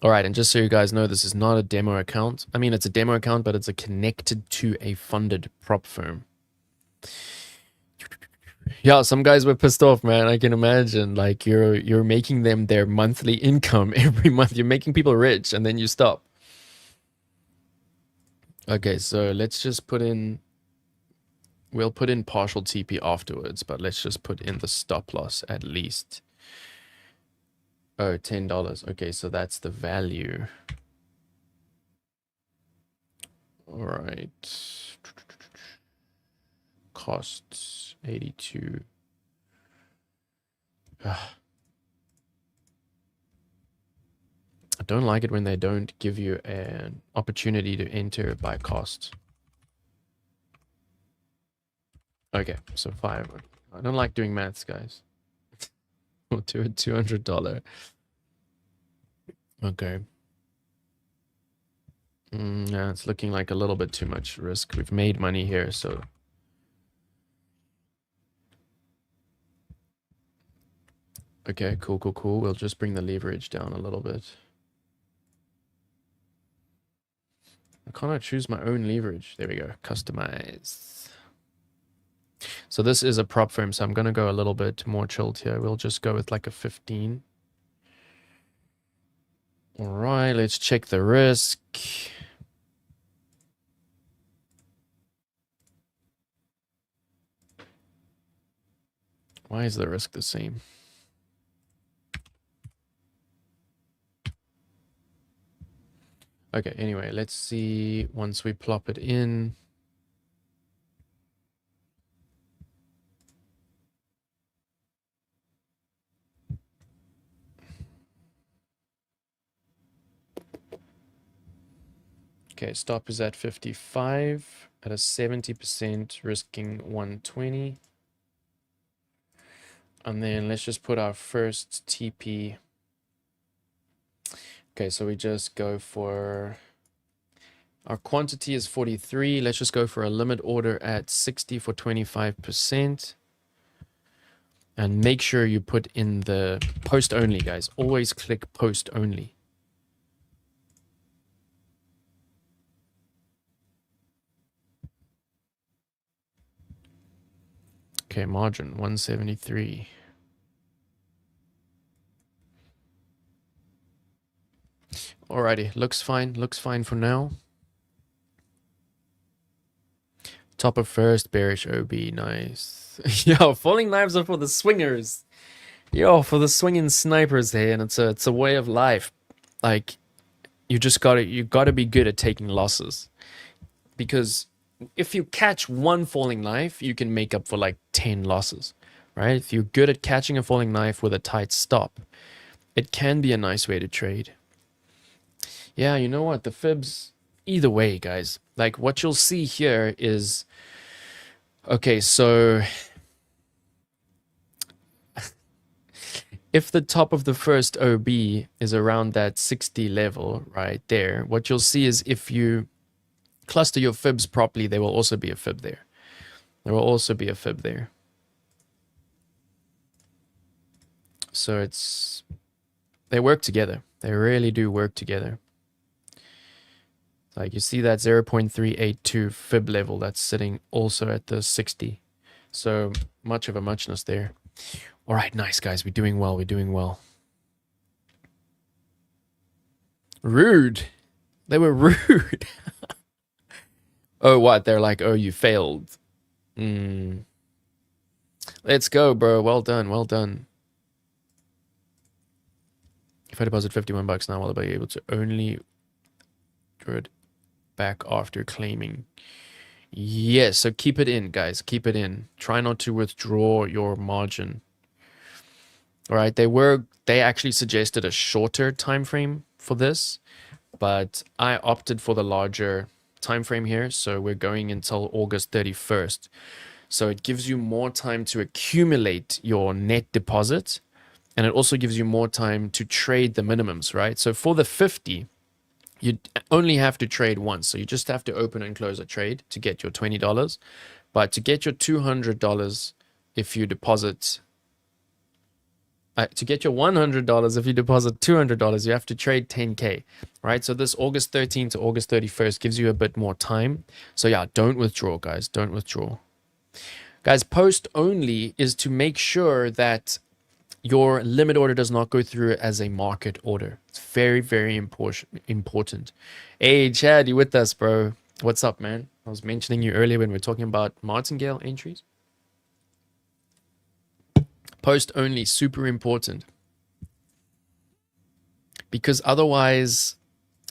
All right, and just so you guys know, this is not a demo account. I mean, it's a demo account, but it's connected to a funded prop firm. Yeah, some guys were pissed off, man. I can imagine. Like you're making them their monthly income every month. You're making people rich, and then you stop. Okay, so let's just put in. We'll put in partial TP afterwards, but let's just put in the stop loss at least. Oh, $10. Okay, so that's the value. All right. Costs 82. I don't like it when they don't give you an opportunity to enter by cost. Okay, so 5. I don't like doing maths, guys. We'll do a $200. Okay. Yeah, it's looking like a little bit too much risk. We've made money here, so. Okay, cool, cool, cool. We'll just bring the leverage down a little bit. Can't I choose my own leverage? There we go. Customize. So this is a prop firm, so I'm going to go a little bit more chilled here. We'll just go with like a 15. All right, let's check the risk. Why is the risk the same? Okay, anyway, let's see once we plop it in. Okay, stop is at 55 at a 70%, risking 120. And then let's just put our first TP. Okay, so we just go for, our quantity is 43. Let's just go for a limit order at 60 for 25%. And make sure you put in the post only, guys. Always click post only. Okay, margin 173. Alrighty, looks fine for now. Top of first, bearish OB, nice. Yo, falling knives are for the swingers. Yo, for the swinging snipers here, and it's a way of life. Like, you gotta be good at taking losses. Because if you catch one falling knife, you can make up for like 10 losses, right? If you're good at catching a falling knife with a tight stop, it can be a nice way to trade. Yeah, you know what? The fibs, either way, guys. Like, what you'll see here is, okay, so if the top of the first OB is around that 60 level right there, what you'll see is if you cluster your fibs properly, there will also be a fib there. There will also be a fib there. So they work together. They really do work together. Like you see that 0.382 fib level that's sitting also at the 60. So much of a muchness there. All right, nice guys. We're doing well. We're doing well. Rude. They were rude. Oh, what? They're like, oh, you failed. Mm. Let's go, bro. Well done. Well done. If I deposit 51 bucks now, will I be able to only draw it back after claiming? Yes. So keep it in, guys. Keep it in. Try not to withdraw your margin. All right. They actually suggested a shorter time frame for this, but I opted for the larger time frame here. So we're going until August 31st. So it gives you more time to accumulate your net deposit, and it also gives you more time to trade the minimums, right? So for the 50, you only have to trade once. So you just have to open and close a trade to get your $20. But to get your $200, if you deposit, to get your $100, if you deposit $200, you have to trade 10K, right? So this August 13th to August 31st gives you a bit more time. So yeah, don't withdraw, guys. Don't withdraw. Guys, post only is to make sure that your limit order does not go through as a market order. It's very, very important. Hey, Chad, you with us, bro? What's up, man? I was mentioning you earlier when we were talking about martingale entries. Post only, super important. Because otherwise,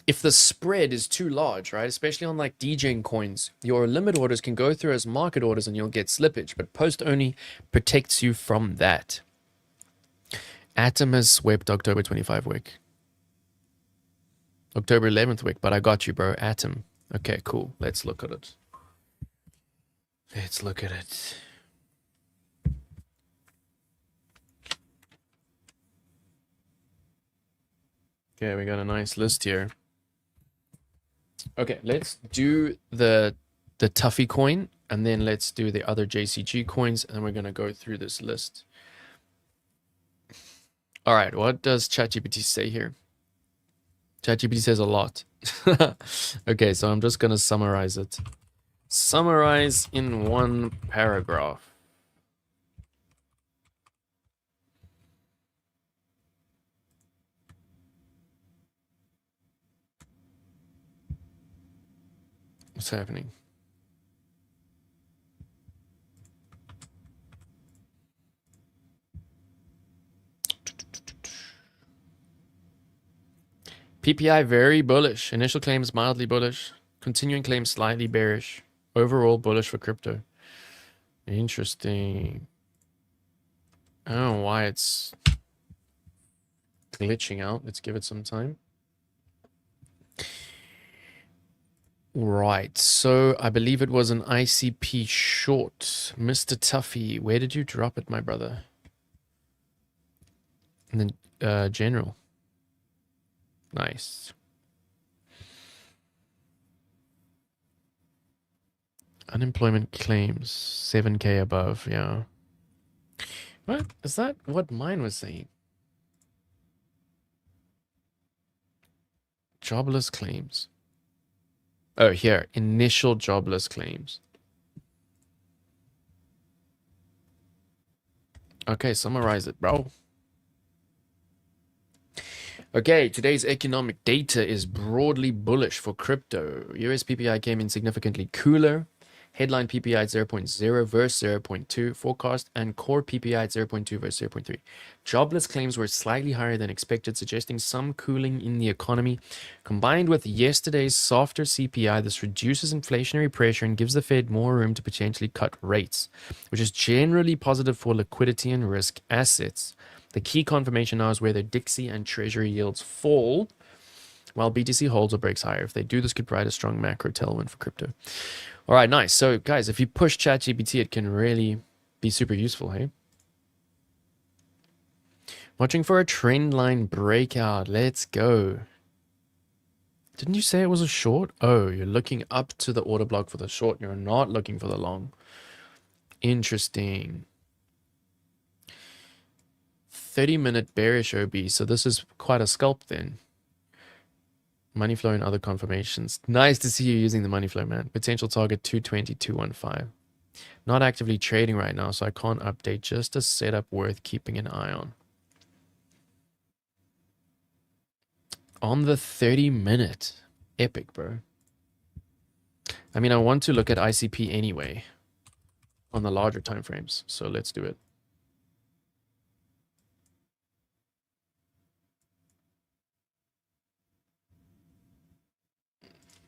if the spread is too large, right, especially on like DJing coins, your limit orders can go through as market orders and you'll get slippage. But post only protects you from that. Atom has swept October 25 wick. October 11th wick, but I got you, bro. Atom. Okay, cool. Let's look at it. Let's look at it. Okay, we got a nice list here. Okay, let's do the Tuffy coin, and then let's do the other JCG coins, and we're going to go through this list. All right, what does ChatGPT say here? ChatGPT says a lot. Okay, so I'm just going to summarize it. Summarize in one paragraph. What's happening? PPI very bullish. Initial claims mildly bullish. Continuing claims slightly bearish. Overall bullish for crypto. Interesting. I don't know why it's glitching out. Let's give it some time. Right, so I believe it was an ICP short. Mr. Tuffy, where did you drop it, my brother? And then general. Nice. Unemployment claims 7K above, yeah. What is that? What mine was saying? Jobless claims. Oh, here, initial jobless claims. Okay, summarize it, bro. Okay, today's economic data is broadly bullish for crypto. US PPI came in significantly cooler. Headline PPI at 0.0 versus 0.2 forecast, and core PPI at 0.2 versus 0.3. Jobless claims were slightly higher than expected, suggesting some cooling in the economy. Combined with yesterday's softer CPI, this reduces inflationary pressure and gives the Fed more room to potentially cut rates, which is generally positive for liquidity and risk assets. The key confirmation now is whether Dixie and Treasury yields fall, while BTC holds or breaks higher. If they do, this could provide a strong macro tailwind for crypto. All right, nice. So, guys, if you push ChatGPT, it can really be super useful, hey? Watching for a trend line breakout. Let's go. Didn't you say it was a short? Oh, you're looking up to the order block for the short. You're not looking for the long. Interesting. 30-minute bearish OB. So this is quite a scalp then. Money flow and other confirmations. Nice to see you using the money flow, man. Potential target 220, 215. Not actively trading right now, so I can't update. Just a setup worth keeping an eye on. On the 30-minute. Epic, bro. I mean, I want to look at ICP anyway on the larger time frames, so let's do it.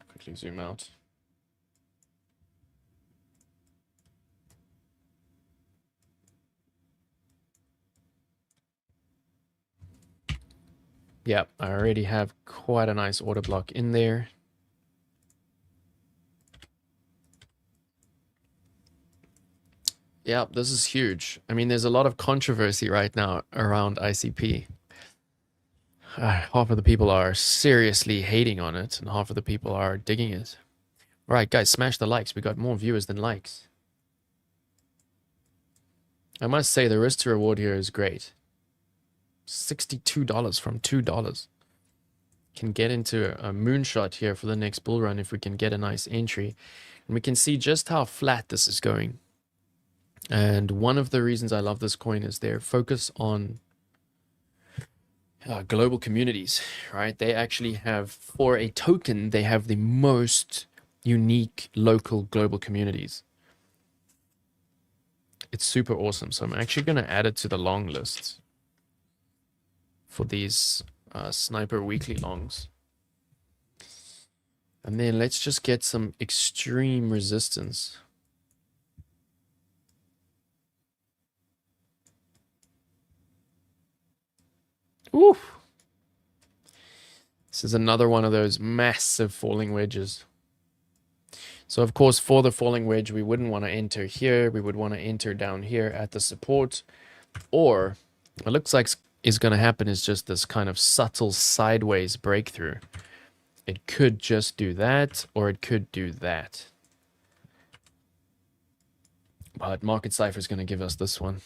Quickly zoom out. Yeah, I already have quite a nice order block in there. Yeah, this is huge. I mean, there's a lot of controversy right now around ICP. Half of the people are seriously hating on it, and half of the people are digging it. All right, guys, smash the likes. We got more viewers than likes. I must say, the risk to reward here is great. $62 from $2. Can get into a moonshot here for the next bull run if we can get a nice entry. And we can see just how flat this is going. And one of the reasons I love this coin is their focus on global communities, right? They actually have, for a token, they have the most unique local global communities. It's super awesome. So I'm actually going to add it to the long list for these sniper weekly longs. And then let's just get some extreme resistance. Oof. This is another one of those massive falling wedges. So of course, for the falling wedge, we wouldn't want to enter here. We would want to enter down here at the support. Or what looks like is going to happen is just this kind of subtle sideways breakthrough. It could just do that, or it could do that. But Market Cypher is going to give us this one.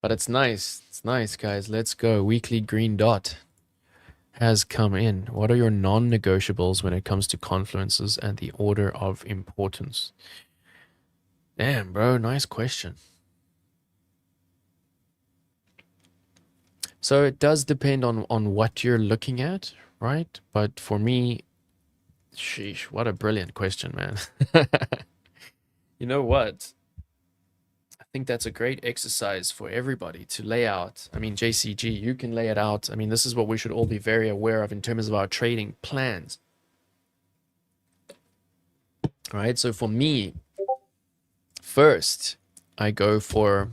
But it's nice. It's nice, guys. Let's go. Weekly green dot has come in. What are your non-negotiables when it comes to confluences and the order of importance? Damn, bro. Nice question. So it does depend on what you're looking at, right? But for me, sheesh, what a brilliant question, man. You know what? I think that's a great exercise for everybody to lay out. I mean, JCG, you can lay it out. I mean, this is what we should all be very aware of in terms of our trading plans. All right, so for me, first, I go for...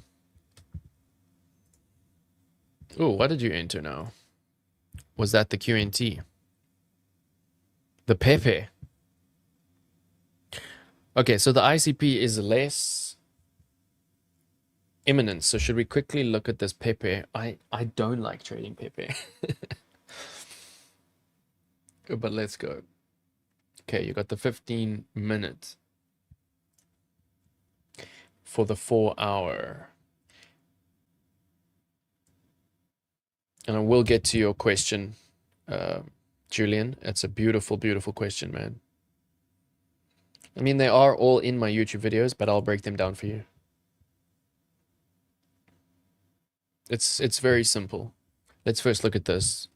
Oh, what did you enter now? Was that the QNT? The Pepe. Okay, so the ICP is less imminent. So should we quickly look at this Pepe? I don't like trading Pepe. But let's go. Okay, you got the 15-minute for the 4-hour. And I will get to your question, Julian. It's a beautiful, beautiful question, man. I mean, they are all in my YouTube videos, but I'll break them down for you. It's very simple. Let's first look at this.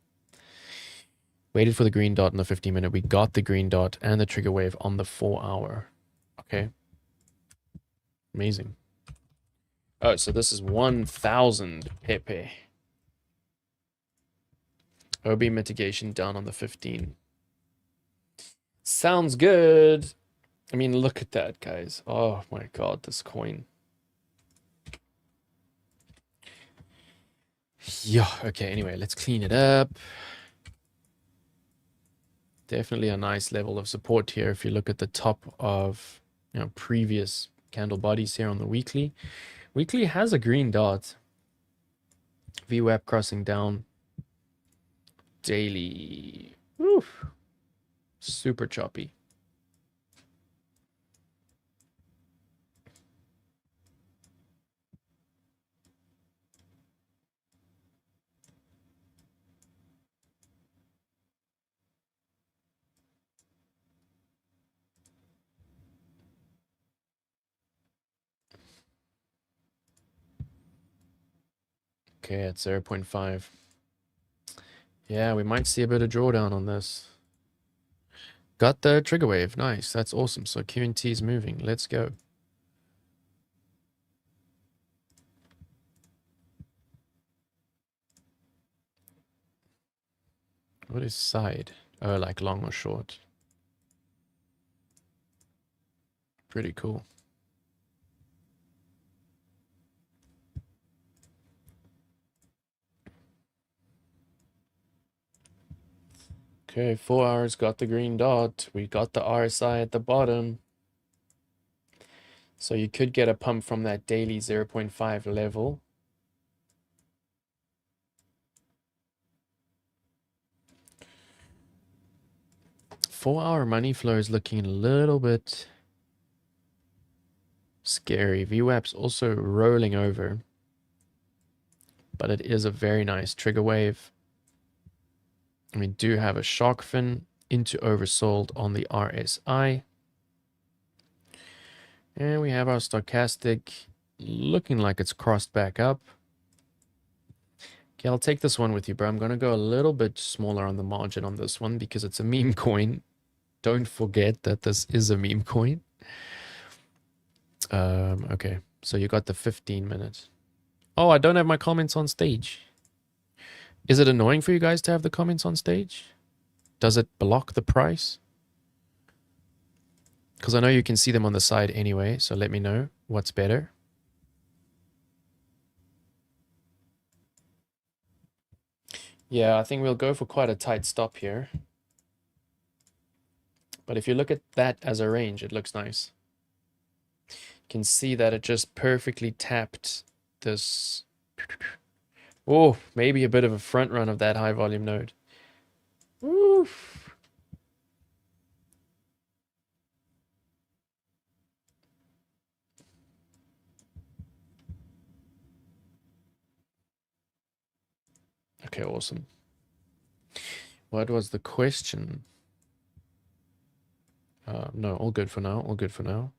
Waited for the green dot in the 15-minute. We got the green dot and the trigger wave on the 4-hour. Okay. Amazing. Oh, so this is 1,000 Pepe. OB mitigation down on the 15. Sounds good. I mean, look at that, guys. Oh my god, this coin. Yeah, okay, anyway, let's clean it up. Definitely a nice level of support here if you look at the top of, you know, previous candle bodies here on the weekly. Weekly has a green dot. VWAP crossing down. Daily. Oof. Super choppy. Okay, at 0.5. Yeah, we might see a bit of drawdown on this. Got the trigger wave. Nice. That's awesome. So QNT is moving. Let's go. What is side? Oh, like long or short. Pretty cool. Okay, 4 hours got the green dot. We got the RSI at the bottom. So you could get a pump from that daily 0.5 level. Four-hour money flow is looking a little bit scary. VWAP's also rolling over, but it is a very nice trigger wave. And we do have a shark fin into oversold on the RSI. And we have our stochastic looking like it's crossed back up. Okay, I'll take this one with you, bro. I'm going to go a little bit smaller on the margin on this one because it's a meme coin. Don't forget that this is a meme coin. Okay, so you got the 15 minutes. Oh, I don't have my comments on stage. Is it annoying for you guys to have the comments on stage? Does it block the price? Because I know you can see them on the side anyway, so let me know what's better. Yeah, I think we'll go for quite a tight stop here. But if you look at that as a range, it looks nice. You can see that it just perfectly tapped this. Oh, maybe a bit of a front run of that high volume node. Oof. Okay, awesome. What was the question? No, all good for now. All good for now.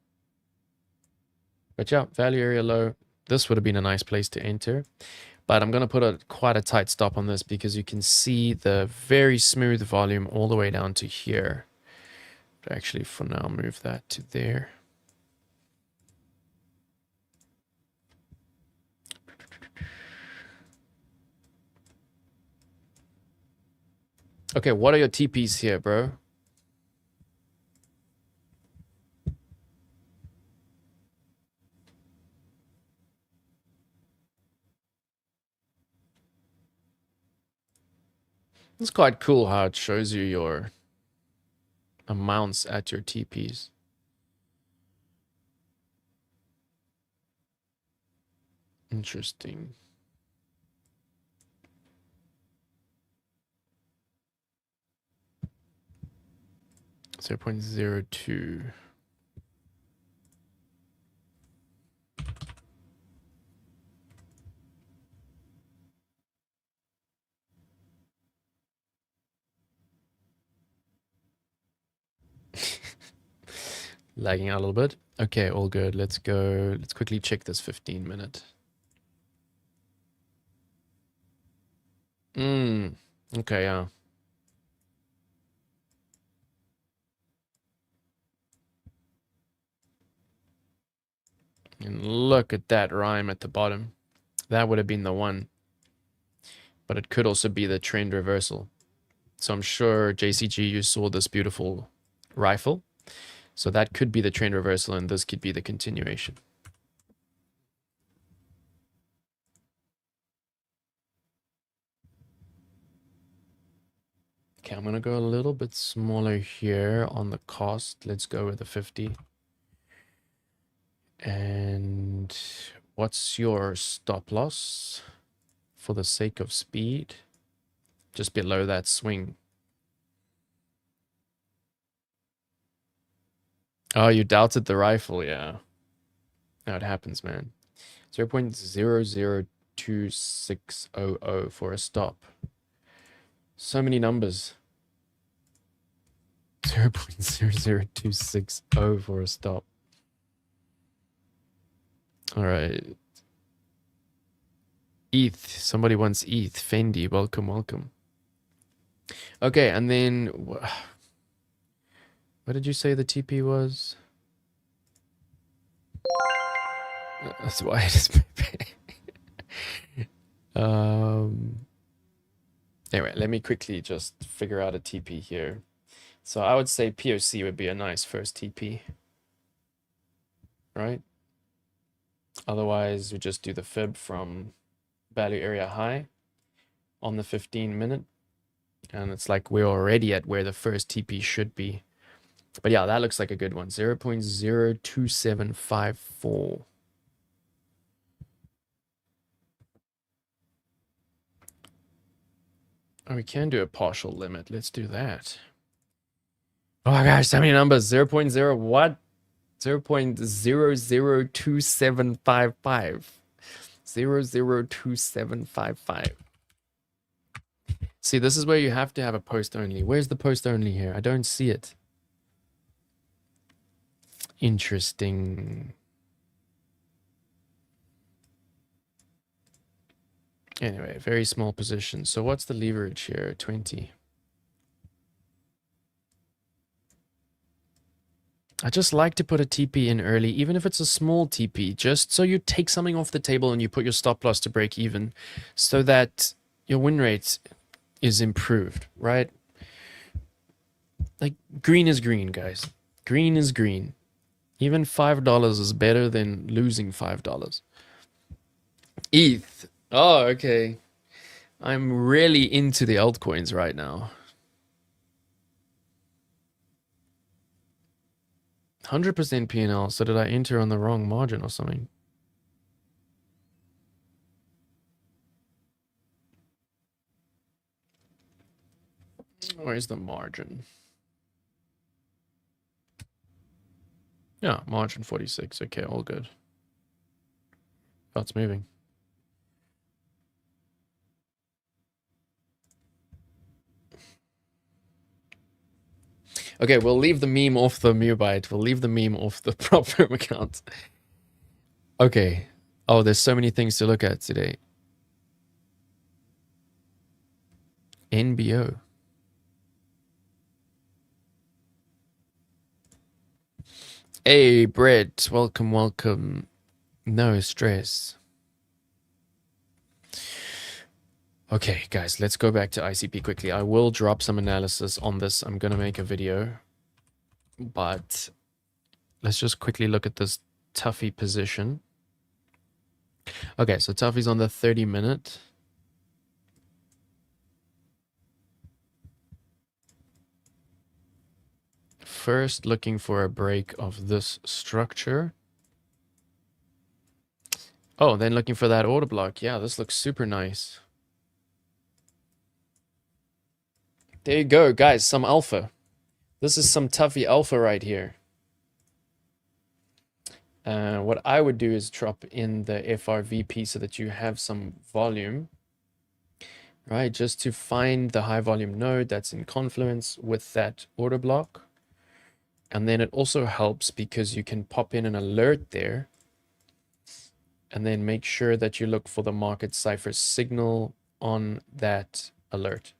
But yeah, value area low. This would have been a nice place to enter. But I'm going to put quite a tight stop on this because you can see the very smooth volume all the way down to here. But actually, for now, move that to there. Okay, what are your TPs here, bro? It's quite cool how it shows you your amounts at your TPs. Interesting. Zero 0.02. Lagging out a little bit. Okay, all good. Let's go. Let's quickly check this 15 minute. Okay, yeah. And look at that rhyme at the bottom. That would have been the one. But it could also be the trend reversal. So I'm sure JCG, you saw this beautiful rifle. So that could be the trend reversal and this could be the continuation. Okay, I'm going to go a little bit smaller here on the cost. Let's go with the 50. And what's your stop loss for the sake of speed? Just below that swing. Oh, you doubted the rifle, yeah. Now it happens, man. 0.002600 for a stop. So many numbers. 0.00260 for a stop. All right. ETH. Somebody wants ETH. Fendi. Welcome, welcome. Okay, and then What did you say the TP was? That's why it is. Anyway, let me quickly just figure out a TP here. So I would say POC would be a nice first TP, right? Otherwise, we just do the fib from value area high on the 15-minute. And it's like we're already at where the first TP should be. But yeah, that looks like a good one. 0.02754. Oh, we can do a partial limit. Let's do that. Oh my gosh, so many numbers. 0.0 what? 0.002755. 002755. See, this is where you have to have a post only. Where's the post only here? I don't see it. Interesting. Anyway, very small position. So what's the leverage here? 20. I just like to put a TP in early, even if it's a small TP, just so you take something off the table and you put your stop loss to break even so that your win rate is improved, right? Like green is green, guys. Green is green. Even $5 is better than losing $5. ETH. Oh, okay. I'm really into the altcoins right now. 100% P&L. So did I enter on the wrong margin or something? Where's the margin? Yeah, margin 46. Okay, all good. Oh, it's moving. Okay, we'll leave the meme off the Mubyte. We'll leave the meme off the prop firm account. Okay. Oh, there's so many things to look at today. NBO. Hey, Brett. Welcome, welcome. No stress. Okay, guys, let's go back to ICP quickly. I will drop some analysis on this. I'm going to make a video. But let's just quickly look at this Tuffy position. Okay, so Tuffy's on the 30-minute. First, looking for a break of this structure. Oh, then looking for that order block. Yeah, this looks super nice. There you go, guys, some alpha. This is some Tuffy alpha right here. What I would do is drop in the FRVP so that you have some volume, right? Just to find the high volume node that's in confluence with that order block. And then it also helps because you can pop in an alert there and then make sure that you look for the market cipher signal on that alert.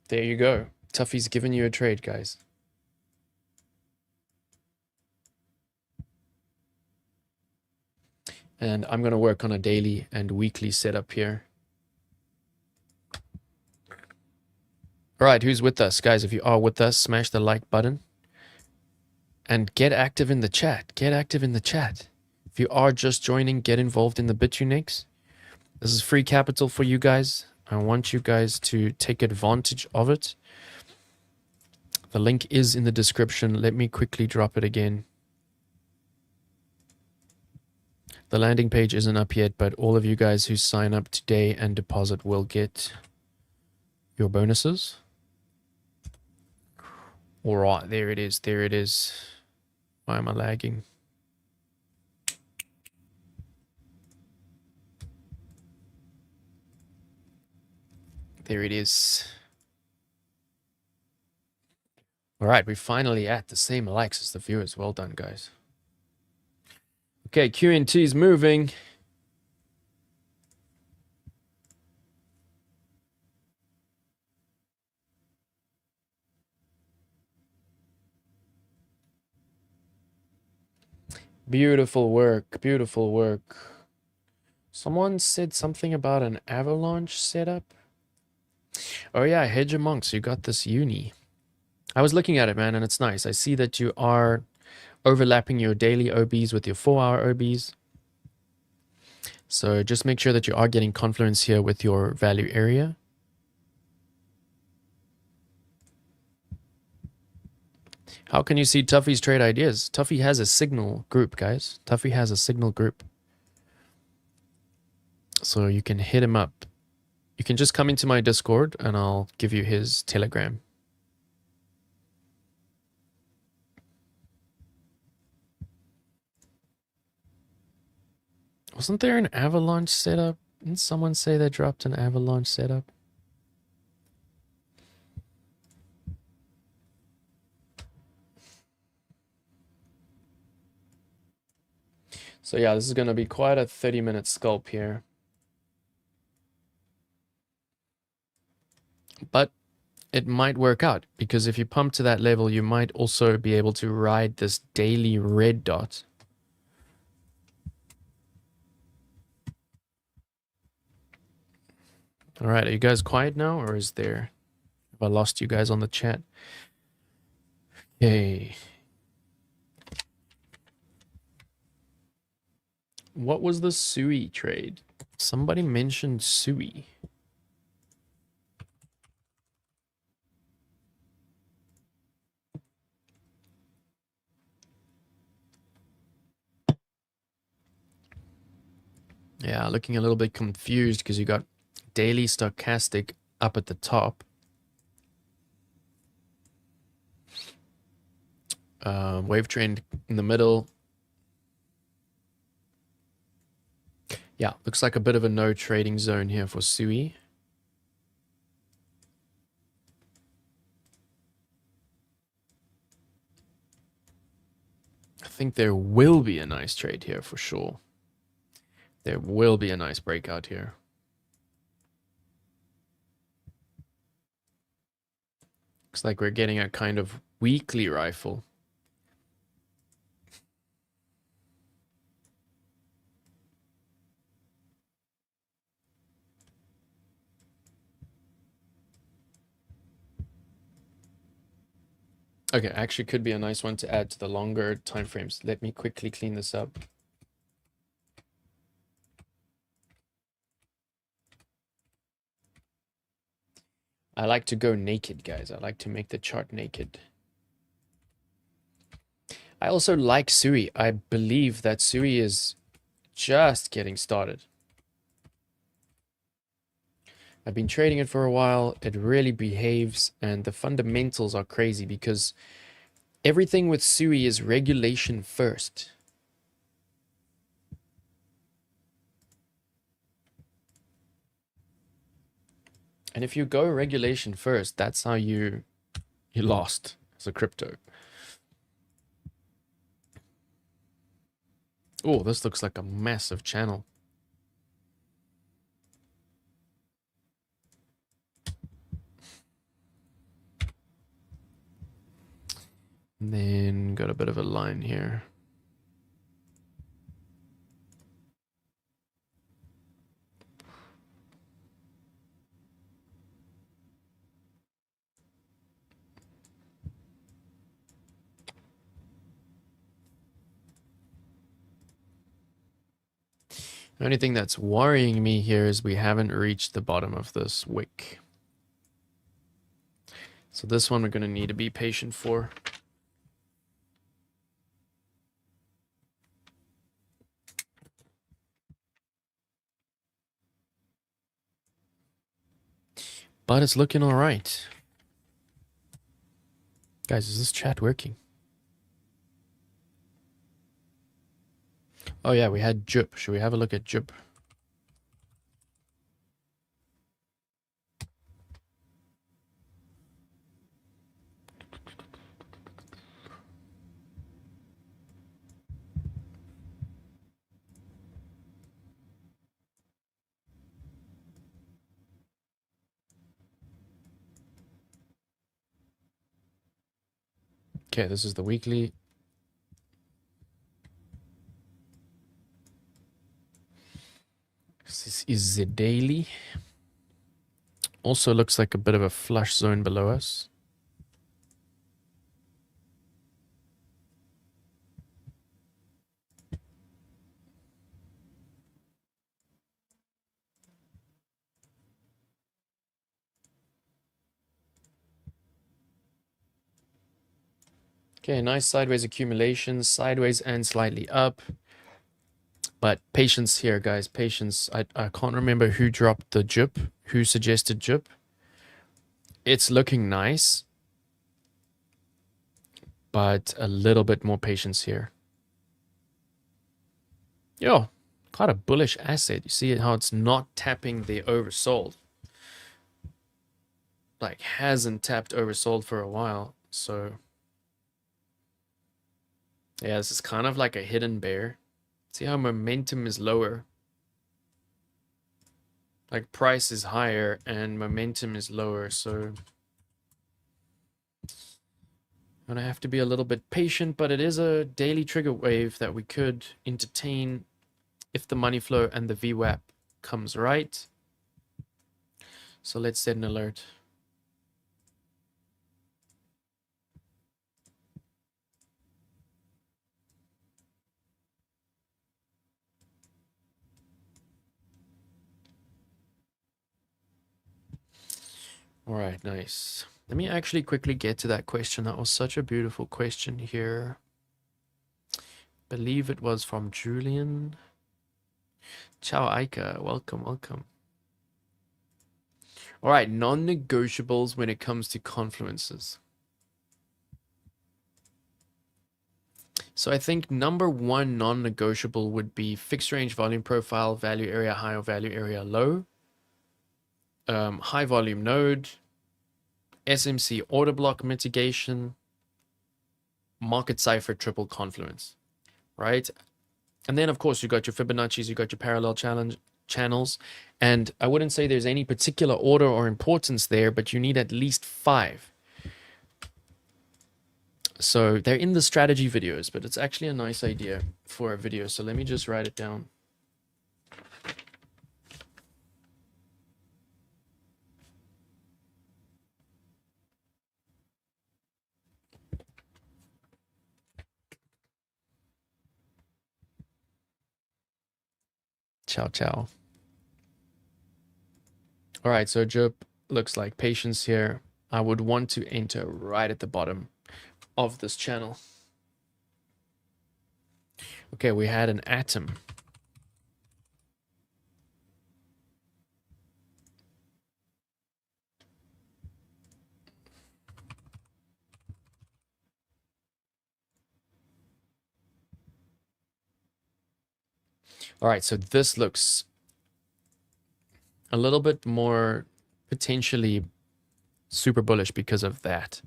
There you go. Tuffy's giving you a trade, guys. And I'm going to work on a daily and weekly setup here. All right, who's with us? Guys, if you are with us, smash the like button. And get active in the chat. Get active in the chat. If you are just joining, get involved in the Bitunix. This is free capital for you guys. I want you guys to take advantage of it. The link is in the description. Let me quickly drop it again. The landing page isn't up yet, but all of you guys who sign up today and deposit will get your bonuses. All right, there it is. There it is. Why am I lagging? There it is. All right, we're finally at the same likes as the viewers. Well done, guys. Okay, QNT is moving. Beautiful work. Beautiful work. Someone said something about an avalanche setup. Oh yeah, Hedge Monks, you got this uni. I was looking at it, man, and it's nice. I see that you are overlapping your daily OBs with your 4-hour OBs. So just make sure that you are getting confluence here with your value area. How can you see Tuffy's trade ideas? Tuffy has a signal group, guys. Tuffy has a signal group. So you can hit him up. You can just come into my Discord and I'll give you his Telegram. Wasn't there an avalanche setup? Didn't someone say they dropped an avalanche setup? So yeah, this is going to be quite a 30-minute scalp here. But it might work out, because if you pump to that level, you might also be able to ride this daily red dot. All right, are you guys quiet now, or is there... Have I lost you guys on the chat? Okay. What was the Sui trade? Somebody mentioned Sui. Yeah, looking a little bit confused because you got daily stochastic up at the top. Wave trend in the middle. Yeah, looks like a bit of a no trading zone here for Sui. I think there will be a nice trade here for sure. There will be a nice breakout here. Looks like we're getting a kind of weekly rifle. Okay, actually could be a nice one to add to the longer time frames. Let me quickly clean this up. I like to go naked, guys. I like to make the chart naked. I also like Sui. I believe that Sui is just getting started. I've been trading it for a while. It really behaves, and the fundamentals are crazy because everything with Sui is regulation first. And if you go regulation first, that's how you lost as a crypto. Oh, this looks like a massive channel. And then got a bit of a line here. The only thing that's worrying me here is we haven't reached the bottom of this wick. So this one we're going to need to be patient for. But it's looking all right. Guys, is this chat working? Oh yeah, we had Jup. Should we have a look at Jup? Okay, this is the weekly. This is the daily. Also looks like a bit of a flush zone below us. Okay, nice sideways accumulation, sideways and slightly up. But patience here, guys, patience. I can't remember who dropped the JIP, who suggested JIP. It's looking nice, but a little bit more patience here. Yo, quite a bullish asset. You see how it's not tapping the oversold. Like, hasn't tapped oversold for a while. So, yeah, this is kind of like a hidden bear. See how momentum is lower. Like, price is higher and momentum is lower. So, I'm gonna have to be a little bit patient, but it is a daily trigger wave that we could entertain if the money flow and the VWAP comes right. So let's set an alert. All right, nice. Let me actually quickly get to that question. That was such a beautiful question here. Believe it was from Julian. Ciao, Aika. Welcome, welcome. All right, non-negotiables when it comes to confluences. So I think number one non-negotiable would be fixed range volume profile, value area high or value area low, high volume node, SMC order block mitigation, market cipher triple confluence, right? And then of course you got your Fibonacci's, you got your parallel channels, and I wouldn't say there's any particular order or importance there, but you need at least 5. So they're in the strategy videos, but it's actually a nice idea for a video. So let me just write it down. Ciao, ciao. All right, so JIP looks like patience here. I would want to enter right at the bottom of this channel. Okay, we had an atom. All right, so this looks a little bit more potentially super bullish because of that.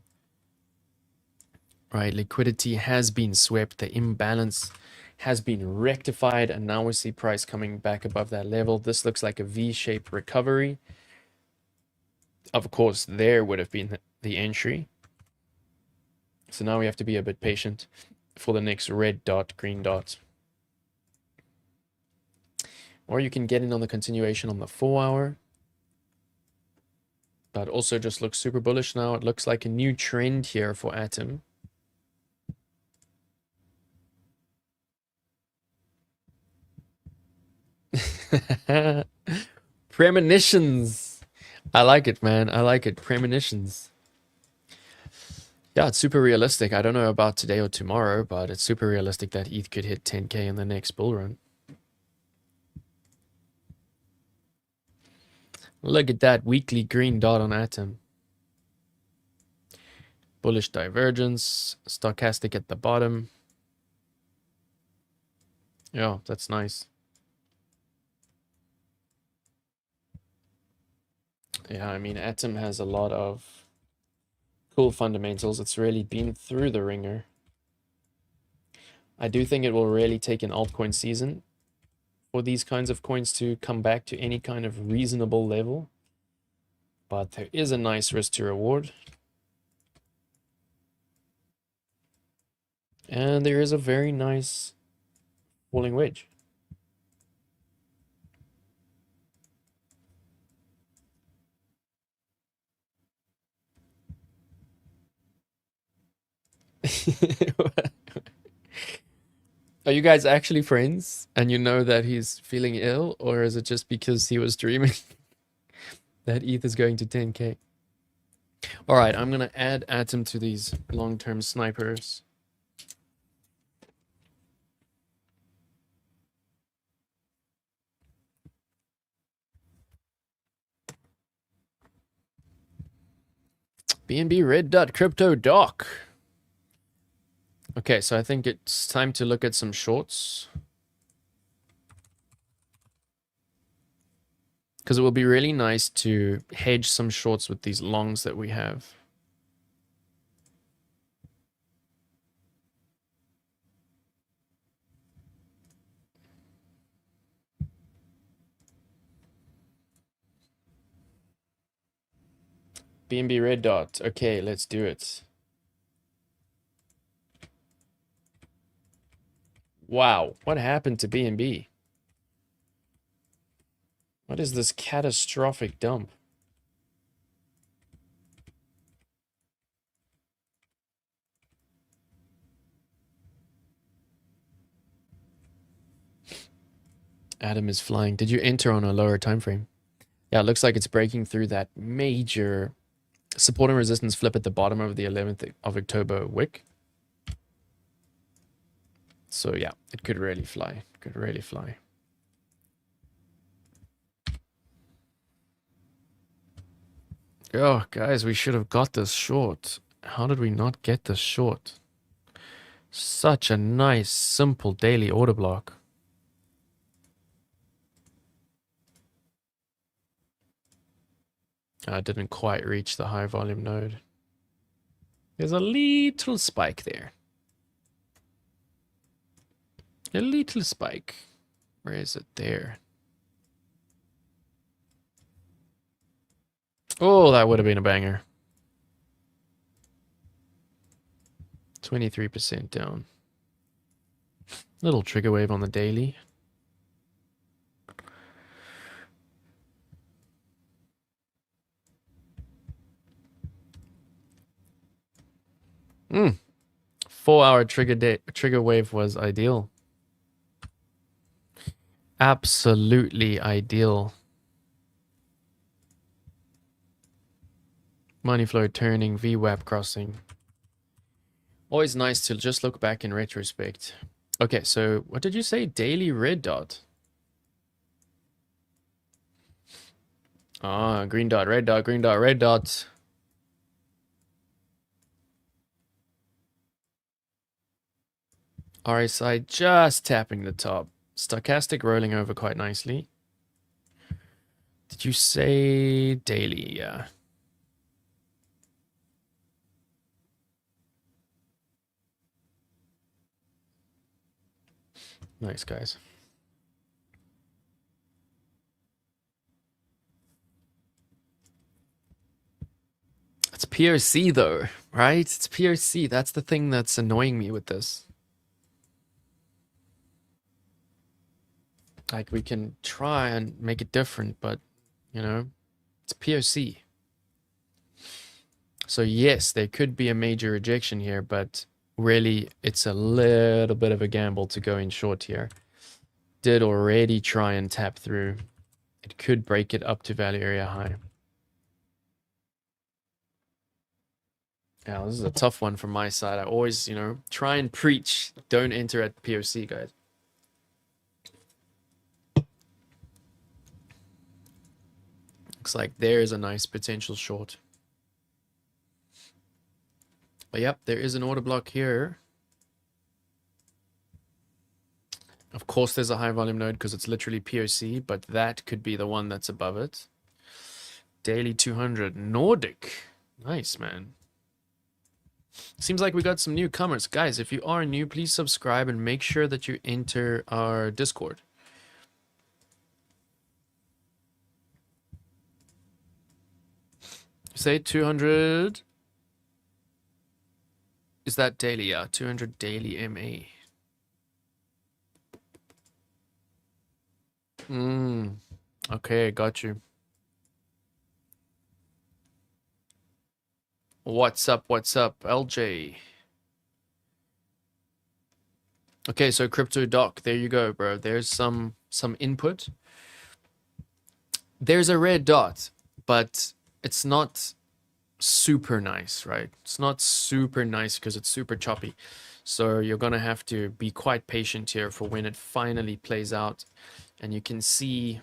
Right, liquidity has been swept, the imbalance has been rectified, and now we see price coming back above that level. This looks like a V-shaped recovery. Of course, there would have been the entry. So now we have to be a bit patient for the next red dot, green dot. Or you can get in on the continuation on the 4-hour. But also just looks super bullish now. It looks like a new trend here for Atom. Premonitions. I like it, man. I like it. Premonitions. Yeah, it's super realistic. I don't know about today or tomorrow, but it's super realistic that ETH could hit 10K in the next bull run. Look at that weekly green dot on Atom. Bullish divergence, stochastic at the bottom. Yeah, that's nice. Yeah, I mean, Atom has a lot of cool fundamentals. It's really been through the ringer. I do think it will really take an altcoin season for these kinds of coins to come back to any kind of reasonable level. But there is a nice risk to reward. And there is a very nice falling wedge. Are you guys actually friends and you know that he's feeling ill, or is it just because he was dreaming that ETH is going to 10K? All right, I'm gonna add Atom to these long-term snipers. BNB red dot crypto doc. Okay, so I think it's time to look at some shorts. Because it will be really nice to hedge some shorts with these longs that we have. BNB red dot. Okay, let's do it. Wow, what happened to BNB? What is this catastrophic dump? Adam is flying. Did you enter on a lower time frame? Yeah, it looks like it's breaking through that major support and resistance flip at the bottom of the 11th of October wick. So yeah, it could really fly. Could really fly. Oh, guys, we should have got this short. How did we not get this short? Such a nice, simple daily order block. I didn't quite reach the high volume node. There's a little spike there. A little spike. Where is it? There. Oh, that would have been a banger. 23% down. Little trigger wave on the daily. Hmm. 4-hour trigger wave was ideal. Absolutely ideal. Money flow turning, VWAP crossing. Always nice to just look back in retrospect. Okay, so what did you say? Daily red dot. Ah, green dot, red dot, green dot, red dot. RSI just tapping the top. Stochastic rolling over quite nicely. Did you say daily? Yeah. Nice, guys. It's POC though, right? It's POC. That's the thing that's annoying me with this. Like, we can try and make it different, but, you know, it's POC. So yes, there could be a major rejection here, but really it's a little bit of a gamble to go in short here. Did already try and tap through. It could break it up to value area high. Yeah, this is a tough one from my side. I always, you know, try and preach, don't enter at POC, guys. Looks like there is a nice potential short. But yep, there is an order block here. Of course, there's a high volume node because it's literally POC, but that could be the one that's above it. Daily 200 Nordic. Nice, man. Seems like we got some newcomers. Guys, if you are new, please subscribe and make sure that you enter our Discord. Say 200. Is that daily? Yeah, 200 daily MA. Okay, got you. What's up, LJ? Okay, so crypto doc, there you go, bro. There's some input. There's a red dot, but it's not super nice, right? It's not super nice because it's super choppy. So you're gonna have to be quite patient here for when it finally plays out. And you can see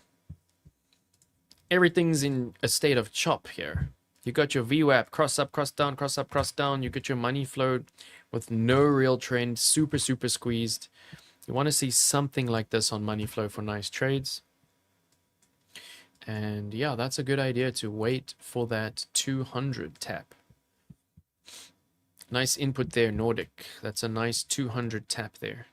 everything's in a state of chop here. You got your VWAP, cross up, cross down, cross up, cross down. You get your money flow with no real trend, super, super squeezed. You want to see something like this on money flow for nice trades. And yeah, that's a good idea to wait for that 200 tap. Nice input there, Nordic. That's a nice 200 tap there.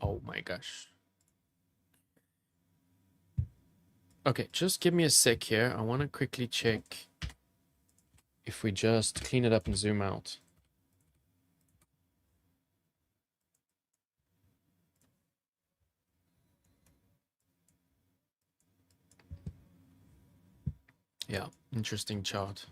Oh my gosh. Okay, just give me a sec here. I want to quickly check if we just clean it up and zoom out. Yeah, interesting chart.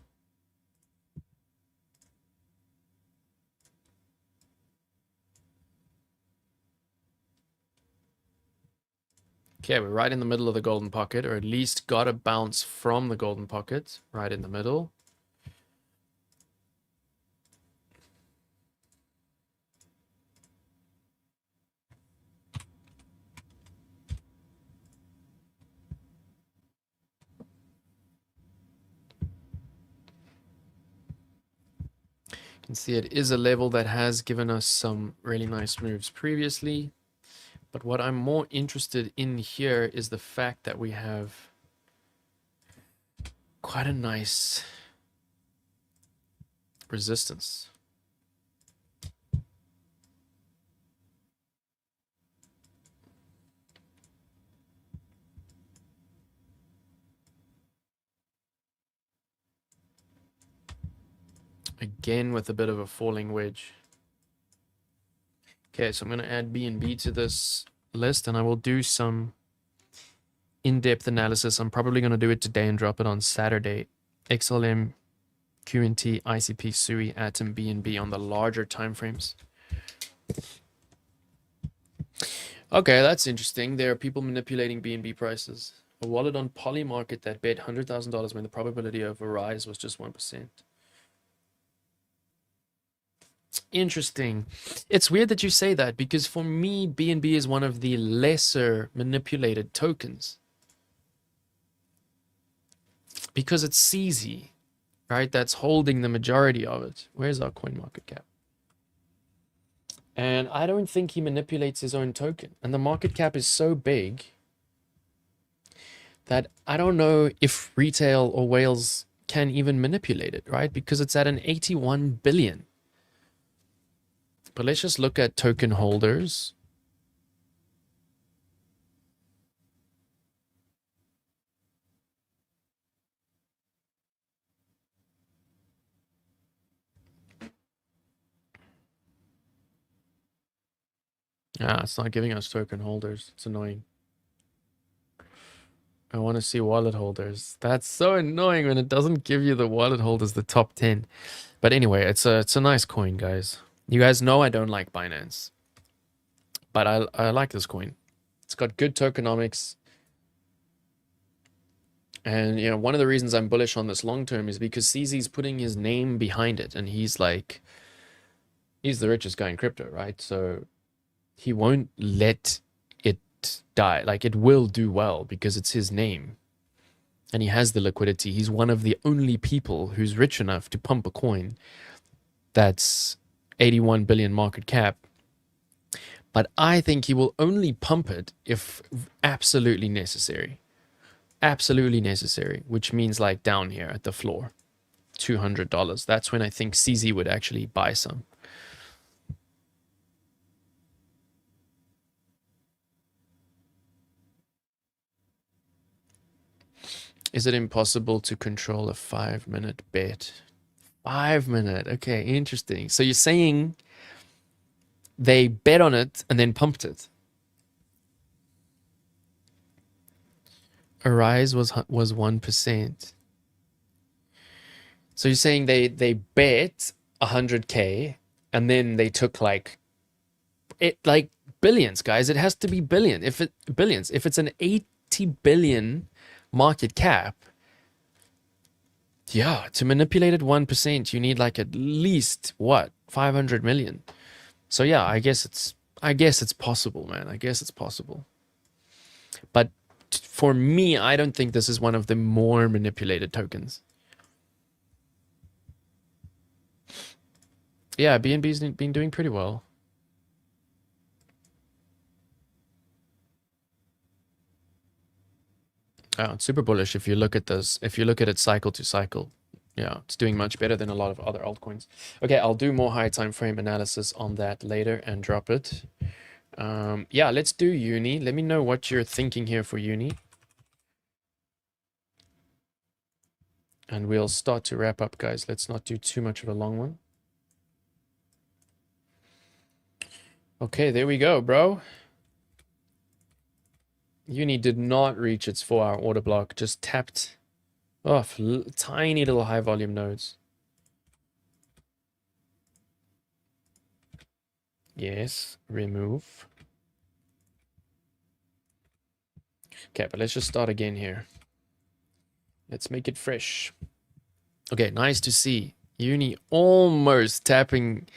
Okay, we're right in the middle of the golden pocket, or at least got a bounce from the golden pocket, right in the middle. You can see it is a level that has given us some really nice moves previously. But what I'm more interested in here is the fact that we have quite a nice resistance. Again with a bit of a falling wedge. Okay, so I'm going to add BNB to this list, and I will do some in-depth analysis. I'm probably going to do it today and drop it on Saturday. XLM, QNT, ICP, SUI, Atom, BNB on the larger time frames. Okay, that's interesting. There are people manipulating BNB prices. A wallet on Polymarket that bet $100,000 when the probability of a rise was just 1%. Interesting. It's weird that you say that, because for me, BNB is one of the lesser manipulated tokens. Because it's CZ, right? That's holding the majority of it. Where's our coin market cap? And I don't think he manipulates his own token. And the market cap is so big that I don't know if retail or whales can even manipulate it, right? Because it's at an 81 billion. But let's just look at token holders. Ah, it's not giving us token holders. It's annoying. I want to see wallet holders. That's so annoying when it doesn't give you the wallet holders, the top 10. But anyway, it's a nice coin, guys. You guys know I don't like Binance, but I like this coin. It's got good tokenomics. And, you know, one of the reasons I'm bullish on this long term is because CZ's putting his name behind it. And he's like, he's the richest guy in crypto, right? So he won't let it die. Like, it will do well because it's his name. And he has the liquidity. He's one of the only people who's rich enough to pump a coin that's 81 billion market cap. But I think he will only pump it if absolutely necessary. Absolutely necessary, which means like down here at the floor, $200. That's when I think CZ would actually buy some. Is it impossible to control a 5-minute bet? 5 minute. Okay, interesting. So you're saying they bet on it and then pumped it. A rise was 1%. So you're saying they bet 100K and then they took like billions, guys. It has to be billion. Billions. If it's an 80 billion market cap, yeah, to manipulate it 1%, you need like at least what, 500 million. So yeah, I guess it's possible, man. I guess it's possible. But for me, I don't think this is one of the more manipulated tokens. Yeah, BNB's been doing pretty well. Oh, it's super bullish if you look at this. If you look at it cycle to cycle. Yeah, it's doing much better than a lot of other altcoins. Okay, I'll do more high time frame analysis on that later and drop it. Yeah, let's do uni. Let me know what you're thinking here for uni. And we'll start to wrap up, guys. Let's not do too much of a long one. Okay, there we go, bro. Uni did not reach its 4-hour order block, just tapped off tiny little high volume nodes. Yes, remove. Okay, but let's just start again here. Let's make it fresh. Okay, nice to see. Uni almost tapping.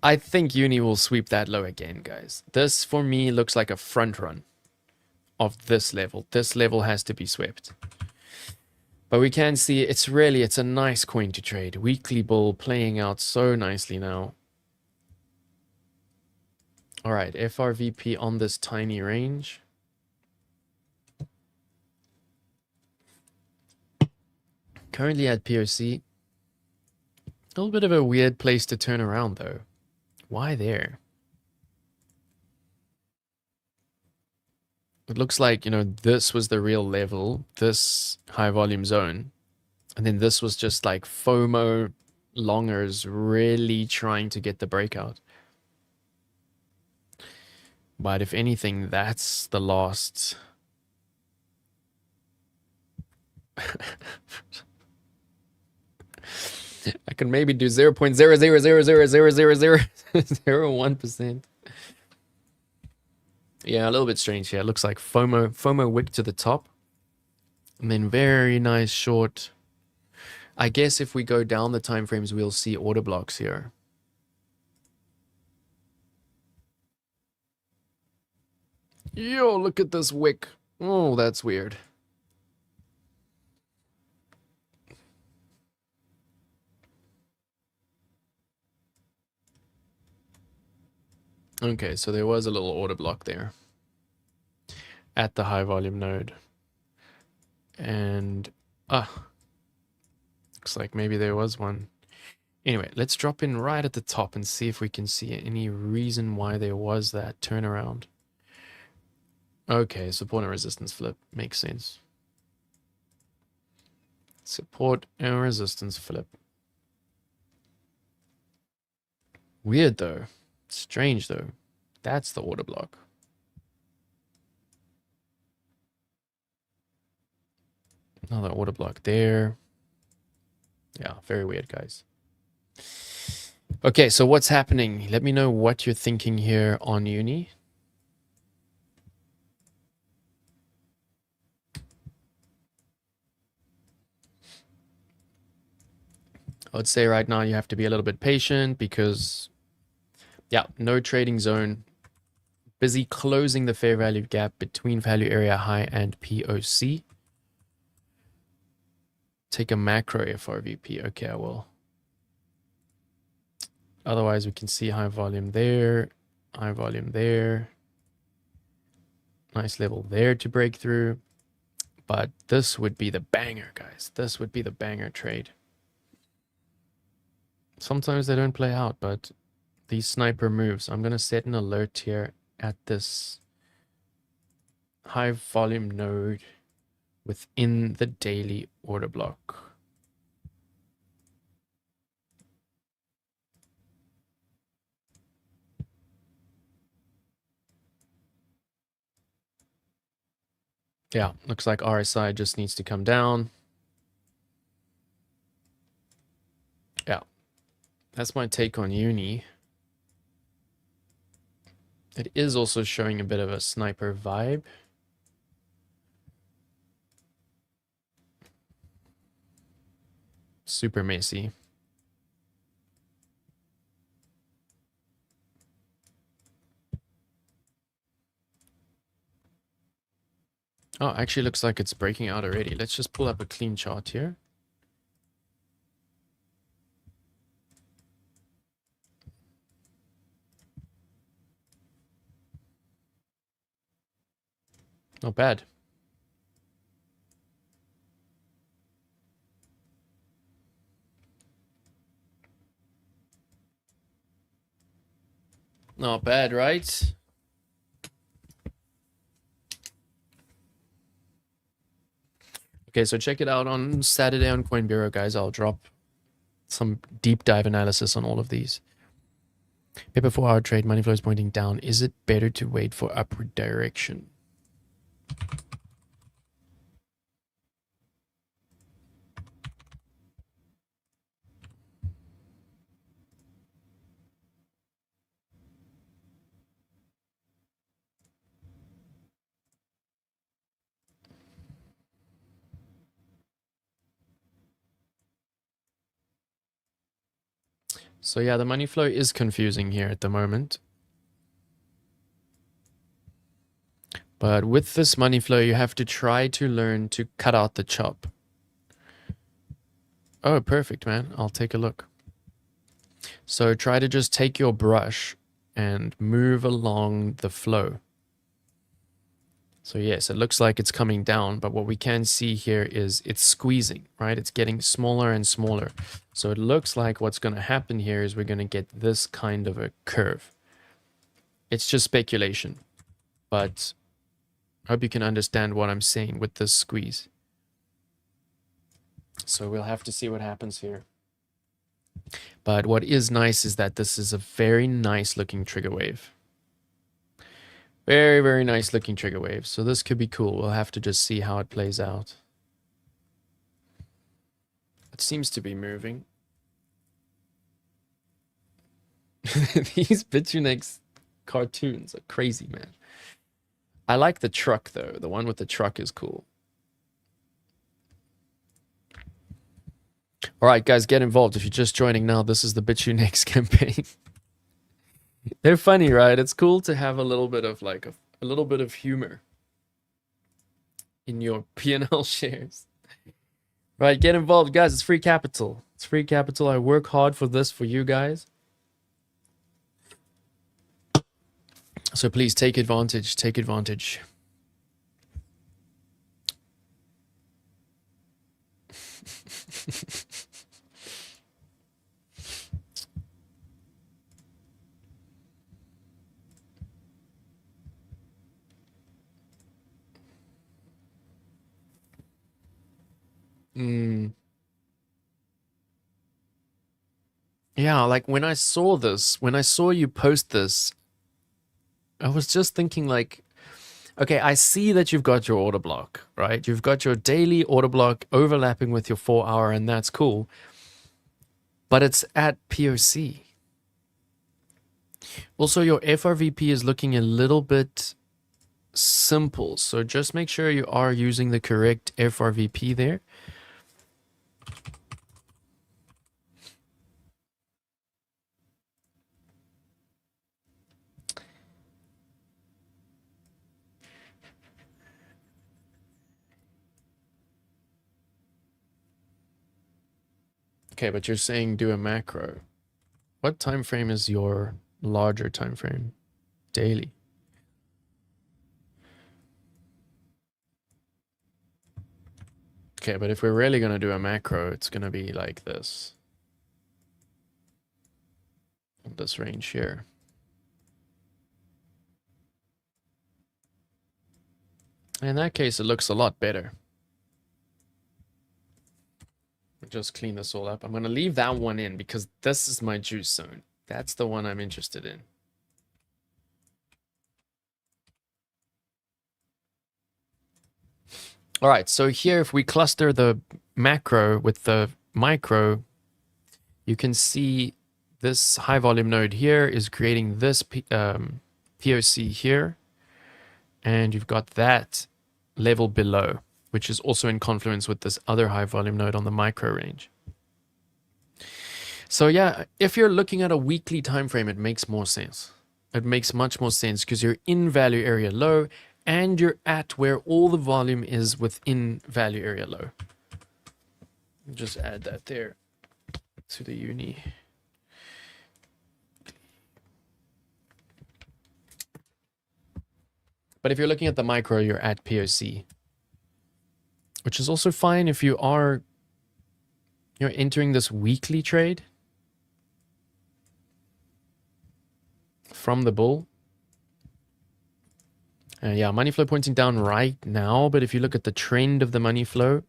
I think Uni will sweep that low again, guys. This, for me, looks like a front run of this level. This level has to be swept. But we can see it's a nice coin to trade. Weekly bull playing out so nicely now. All right, FRVP on this tiny range. Currently at POC. A little bit of a weird place to turn around, though. Why there? It looks like, you know, this was the real level, this high volume zone. And then this was just like FOMO longers really trying to get the breakout. But if anything, that's the last. I can maybe do 0.000000001%. Yeah, a little bit strange here. It looks like FOMO wick to the top. And then very nice short. I guess if we go down the time frames, we'll see order blocks here. Yo, look at this wick. Oh, that's weird. Okay, so there was a little order block there at the high volume node. And, looks like maybe there was one. Anyway, let's drop in right at the top and see if we can see any reason why there was that turnaround. Okay, support and resistance flip. Makes sense. Support and resistance flip. Weird though. Strange though. That's the order block. Another order block there. Yeah, very weird, guys. Okay, so what's happening? Let me know what you're thinking here on uni. I would say right now you have to be a little bit patient because, yeah, no trading zone. Busy closing the fair value gap between value area high and POC. Take a macro FRVP. Okay, I will. Otherwise, we can see high volume there, high volume there. Nice level there to break through. But this would be the banger, guys. This would be the banger trade. Sometimes they don't play out, but these sniper moves, I'm going to set an alert here at this high volume node within the daily order block. Yeah, looks like RSI just needs to come down. Yeah, that's my take on uni. It is also showing a bit of a sniper vibe. Super messy. Oh, actually looks like it's breaking out already. Let's just pull up a clean chart here. Not bad. Not bad, right? Okay, so check it out on Saturday on Coin Bureau, guys. I'll drop some deep dive analysis on all of these. Paper 4-hour trade, money flow is pointing down. Is it better to wait for upward direction? So yeah, the money flow is confusing here at the moment. But with this money flow, you have to try to learn to cut out the chop. Oh, perfect, man. I'll take a look. So try to just take your brush and move along the flow. So yes, it looks like it's coming down, but what we can see here is it's squeezing, right? It's getting smaller and smaller. So it looks like what's going to happen here is we're going to get this kind of a curve. It's just speculation, but I hope you can understand what I'm saying with this squeeze. So we'll have to see what happens here. But what is nice is that this is a very nice looking trigger wave. Very, very nice looking trigger wave. So this could be cool. We'll have to just see how it plays out. It seems to be moving. These Bitchunex cartoons are crazy, man. I like the truck, though. The one with the truck is cool. All right, guys, get involved. If you're just joining now, this is the Bitchunex campaign. They're funny, right? It's cool to have a little bit of like a little bit of humor in your P&L shares. Right, get involved, guys. It's free capital. It's free capital. I work hard for this for you guys. So please take advantage. Take advantage. Yeah, like when I saw this, when I saw you post this, I was just thinking like, okay, I see that you've got your order block, right? You've got your daily order block overlapping with your 4-hour, and that's cool. But it's at POC. Also, your FRVP is looking a little bit simple. So just make sure you are using the correct FRVP there. Okay, but you're saying do a macro. What time frame is your larger time frame? Daily. Okay, but if we're really going to do a macro, it's going to be like this. This range here. In that case, it looks a lot better. Just clean this all up. I'm going to leave that one in because this is my juice zone. That's the one I'm interested in. All right, so here if we cluster the macro with the micro, you can see this high volume node here is creating this POC here, and you've got that level below, which is also in confluence with this other high volume node on the micro range. So yeah, if you're looking at a weekly time frame, it makes more sense. It makes much more sense because you're in value area low and you're at where all the volume is within value area low. Just add that there to the uni. But if you're looking at the micro, you're at POC, which is also fine if you are, you're entering this weekly trade from the bull. Yeah, money flow pointing down right now, but if you look at the trend of the money flow,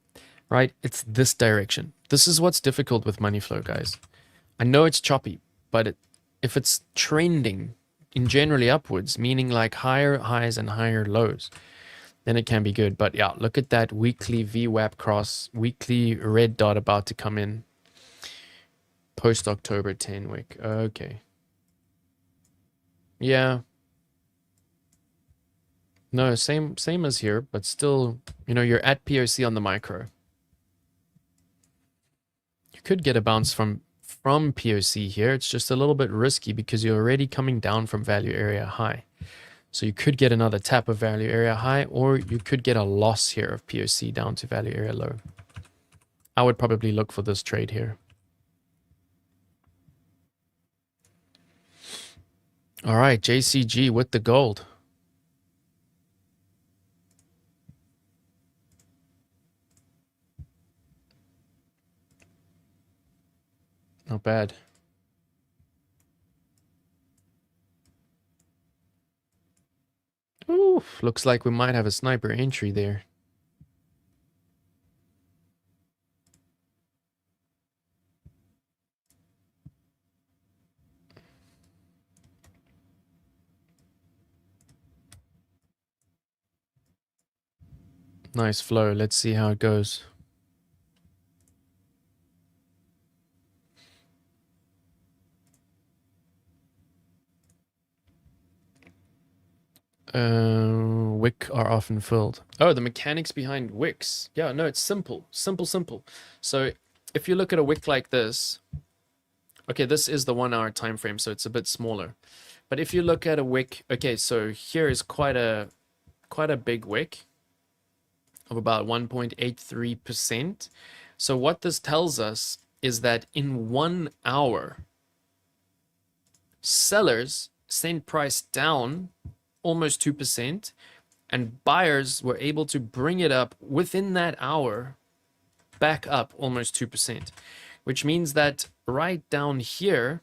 right, it's this direction. This is what's difficult with money flow, guys. I know it's choppy, but if it's trending in generally upwards, meaning like higher highs and higher lows, then it can be good. But yeah, look at that weekly VWAP cross, weekly red dot about to come in. Post October 10 wick. Okay. Yeah. No, same as here, but still, you know, you're at POC on the micro. You could get a bounce from POC here. It's just a little bit risky because you're already coming down from value area high. So you could get another tap of value area high, or you could get a loss here of POC down to value area low. I would probably look for this trade here. All right, JCG with the gold. Not bad. Oof, looks like we might have a sniper entry there. Nice flow. Let's see how it goes. Wick are often filled. Oh, the mechanics behind wicks. Yeah, no, it's simple. Simple. So if you look at a wick like this, okay, this is the 1 hour time frame, so it's a bit smaller. But if you look at a wick, okay, so here is quite a big wick of about 1.83%. So what this tells us is that in 1 hour, sellers sent price down almost 2%, and buyers were able to bring it up within that hour back up almost 2%, which means that right down here,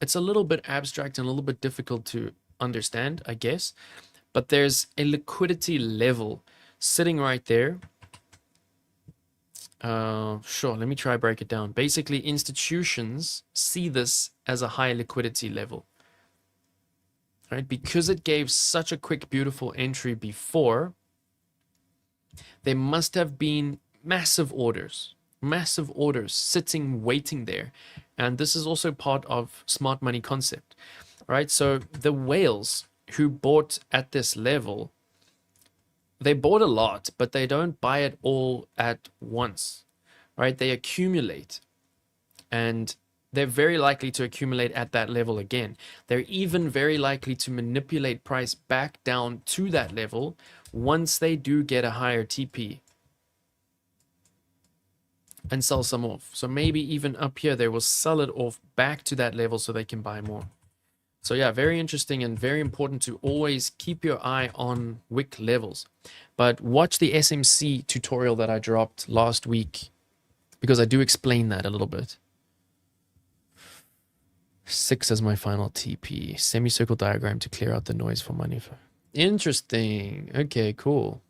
it's a little bit abstract and a little bit difficult to understand, I guess, but there's a liquidity level sitting right there. Sure, let me try break it down. Basically, institutions see this as a high liquidity level. Right? Because it gave such a quick, beautiful entry before, there must have been massive orders sitting, waiting there. And this is also part of smart money concept, right? So the whales who bought at this level, they bought a lot, but they don't buy it all at once, right? They accumulate, and they're very likely to accumulate at that level again. They're even very likely to manipulate price back down to that level once they do get a higher TP and sell some off. So maybe even up here, they will sell it off back to that level so they can buy more. So yeah, very interesting and very important to always keep your eye on wick levels. But watch the SMC tutorial that I dropped last week, because I do explain that a little bit. 6 as my final TP. Semicircle diagram to clear out the noise for money. Interesting. Okay, cool.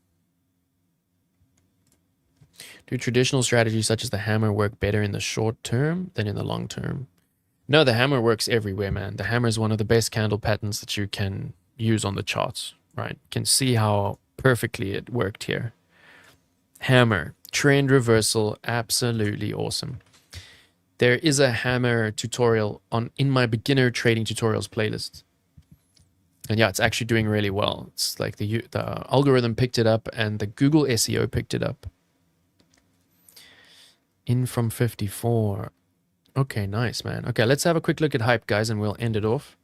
Do traditional strategies such as the hammer work better in the short term than in the long term? No, the hammer works everywhere, man. The hammer is one of the best candle patterns that you can use on the charts, right? You can see how perfectly it worked here. Hammer. Trend reversal. Absolutely awesome. There is a hammer tutorial in my beginner trading tutorials playlist. And yeah, it's actually doing really well. It's like the algorithm picked it up and the Google SEO picked it up. In from 54. Okay, nice, man. Okay, let's have a quick look at hype, guys, and we'll end it off.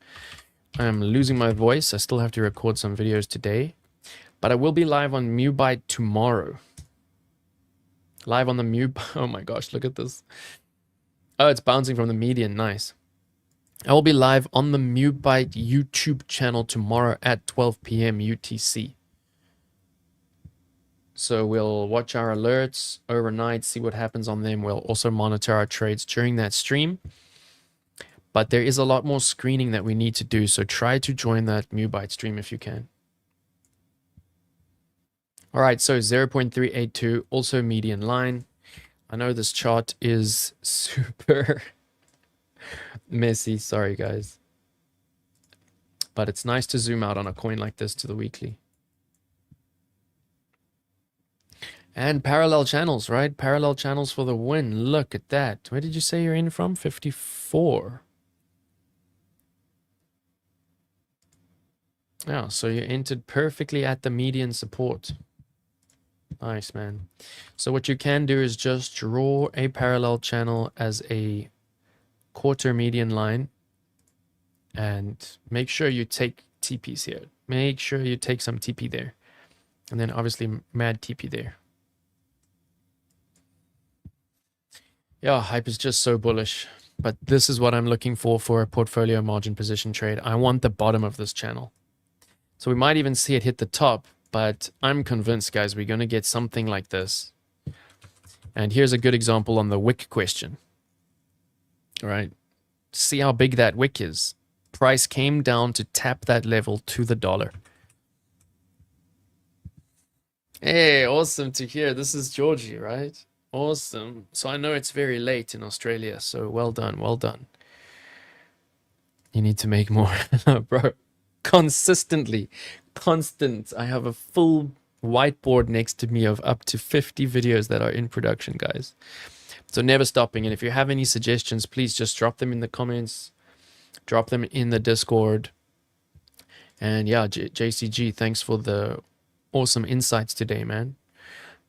I'm losing my voice. I still have to record some videos today. But I will be live on MuByte tomorrow. Live on the oh my gosh, look at this. Oh, it's bouncing from the median. Nice. I will be live on the MuByte YouTube channel tomorrow at 12 p.m. UTC. So we'll watch our alerts overnight, see what happens on them. We'll also monitor our trades during that stream. But there is a lot more screening that we need to do. So try to join that MuByte stream if you can. All right, so 0.382, also median line. I know this chart is super messy. Sorry, guys. But it's nice to zoom out on a coin like this to the weekly. And parallel channels, right? Parallel channels for the win. Look at that. Where did you say you're in from? 54. Yeah, so you entered perfectly at the median support. Nice, man. So what you can do is just draw a parallel channel as a quarter median line. And make sure you take TPs here. Make sure you take some TP there. And then obviously mad TP there. Yeah, hype is just so bullish. But this is what I'm looking for a portfolio margin position trade. I want the bottom of this channel. So we might even see it hit the top. But I'm convinced, guys, we're going to get something like this. And here's a good example on the wick question. All right. See how big that wick is. Price came down to tap that level to the dollar. Hey, awesome to hear. This is Georgie, right? Awesome. So I know it's very late in Australia, so well done, well done. You need to make more, bro. Consistently, constant. I have a full whiteboard next to me of up to 50 videos that are in production, guys. So never stopping. And if you have any suggestions, please just drop them in the comments. Drop them in the Discord. And yeah, JCG, thanks for the awesome insights today, man.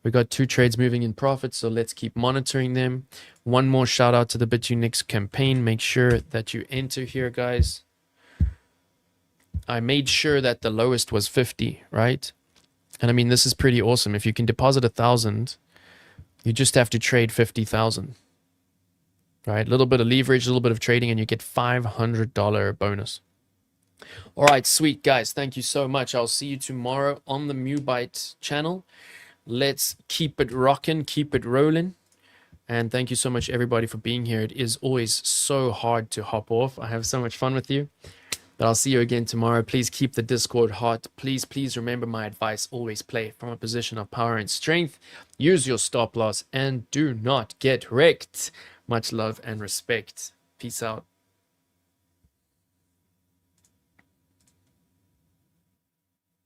We got 2 trades moving in profit, so let's keep monitoring them. One more shout out to the BitUnix campaign. Make sure that you enter here, guys. I made sure that the lowest was 50, right? And I mean, this is pretty awesome. If you can deposit 1,000, you just have to trade 50,000, right? A little bit of leverage, a little bit of trading, and you get $500 bonus. All right, sweet, guys. Thank you so much. I'll see you tomorrow on the MuByte channel. Let's keep it rocking, keep it rolling. And thank you so much, everybody, for being here. It is always so hard to hop off. I have so much fun with you. But I'll see you again tomorrow. Please keep the Discord hot. Please remember my advice. Always play from a position of power and strength. Use your stop loss and do not get wrecked. Much love and respect. Peace out.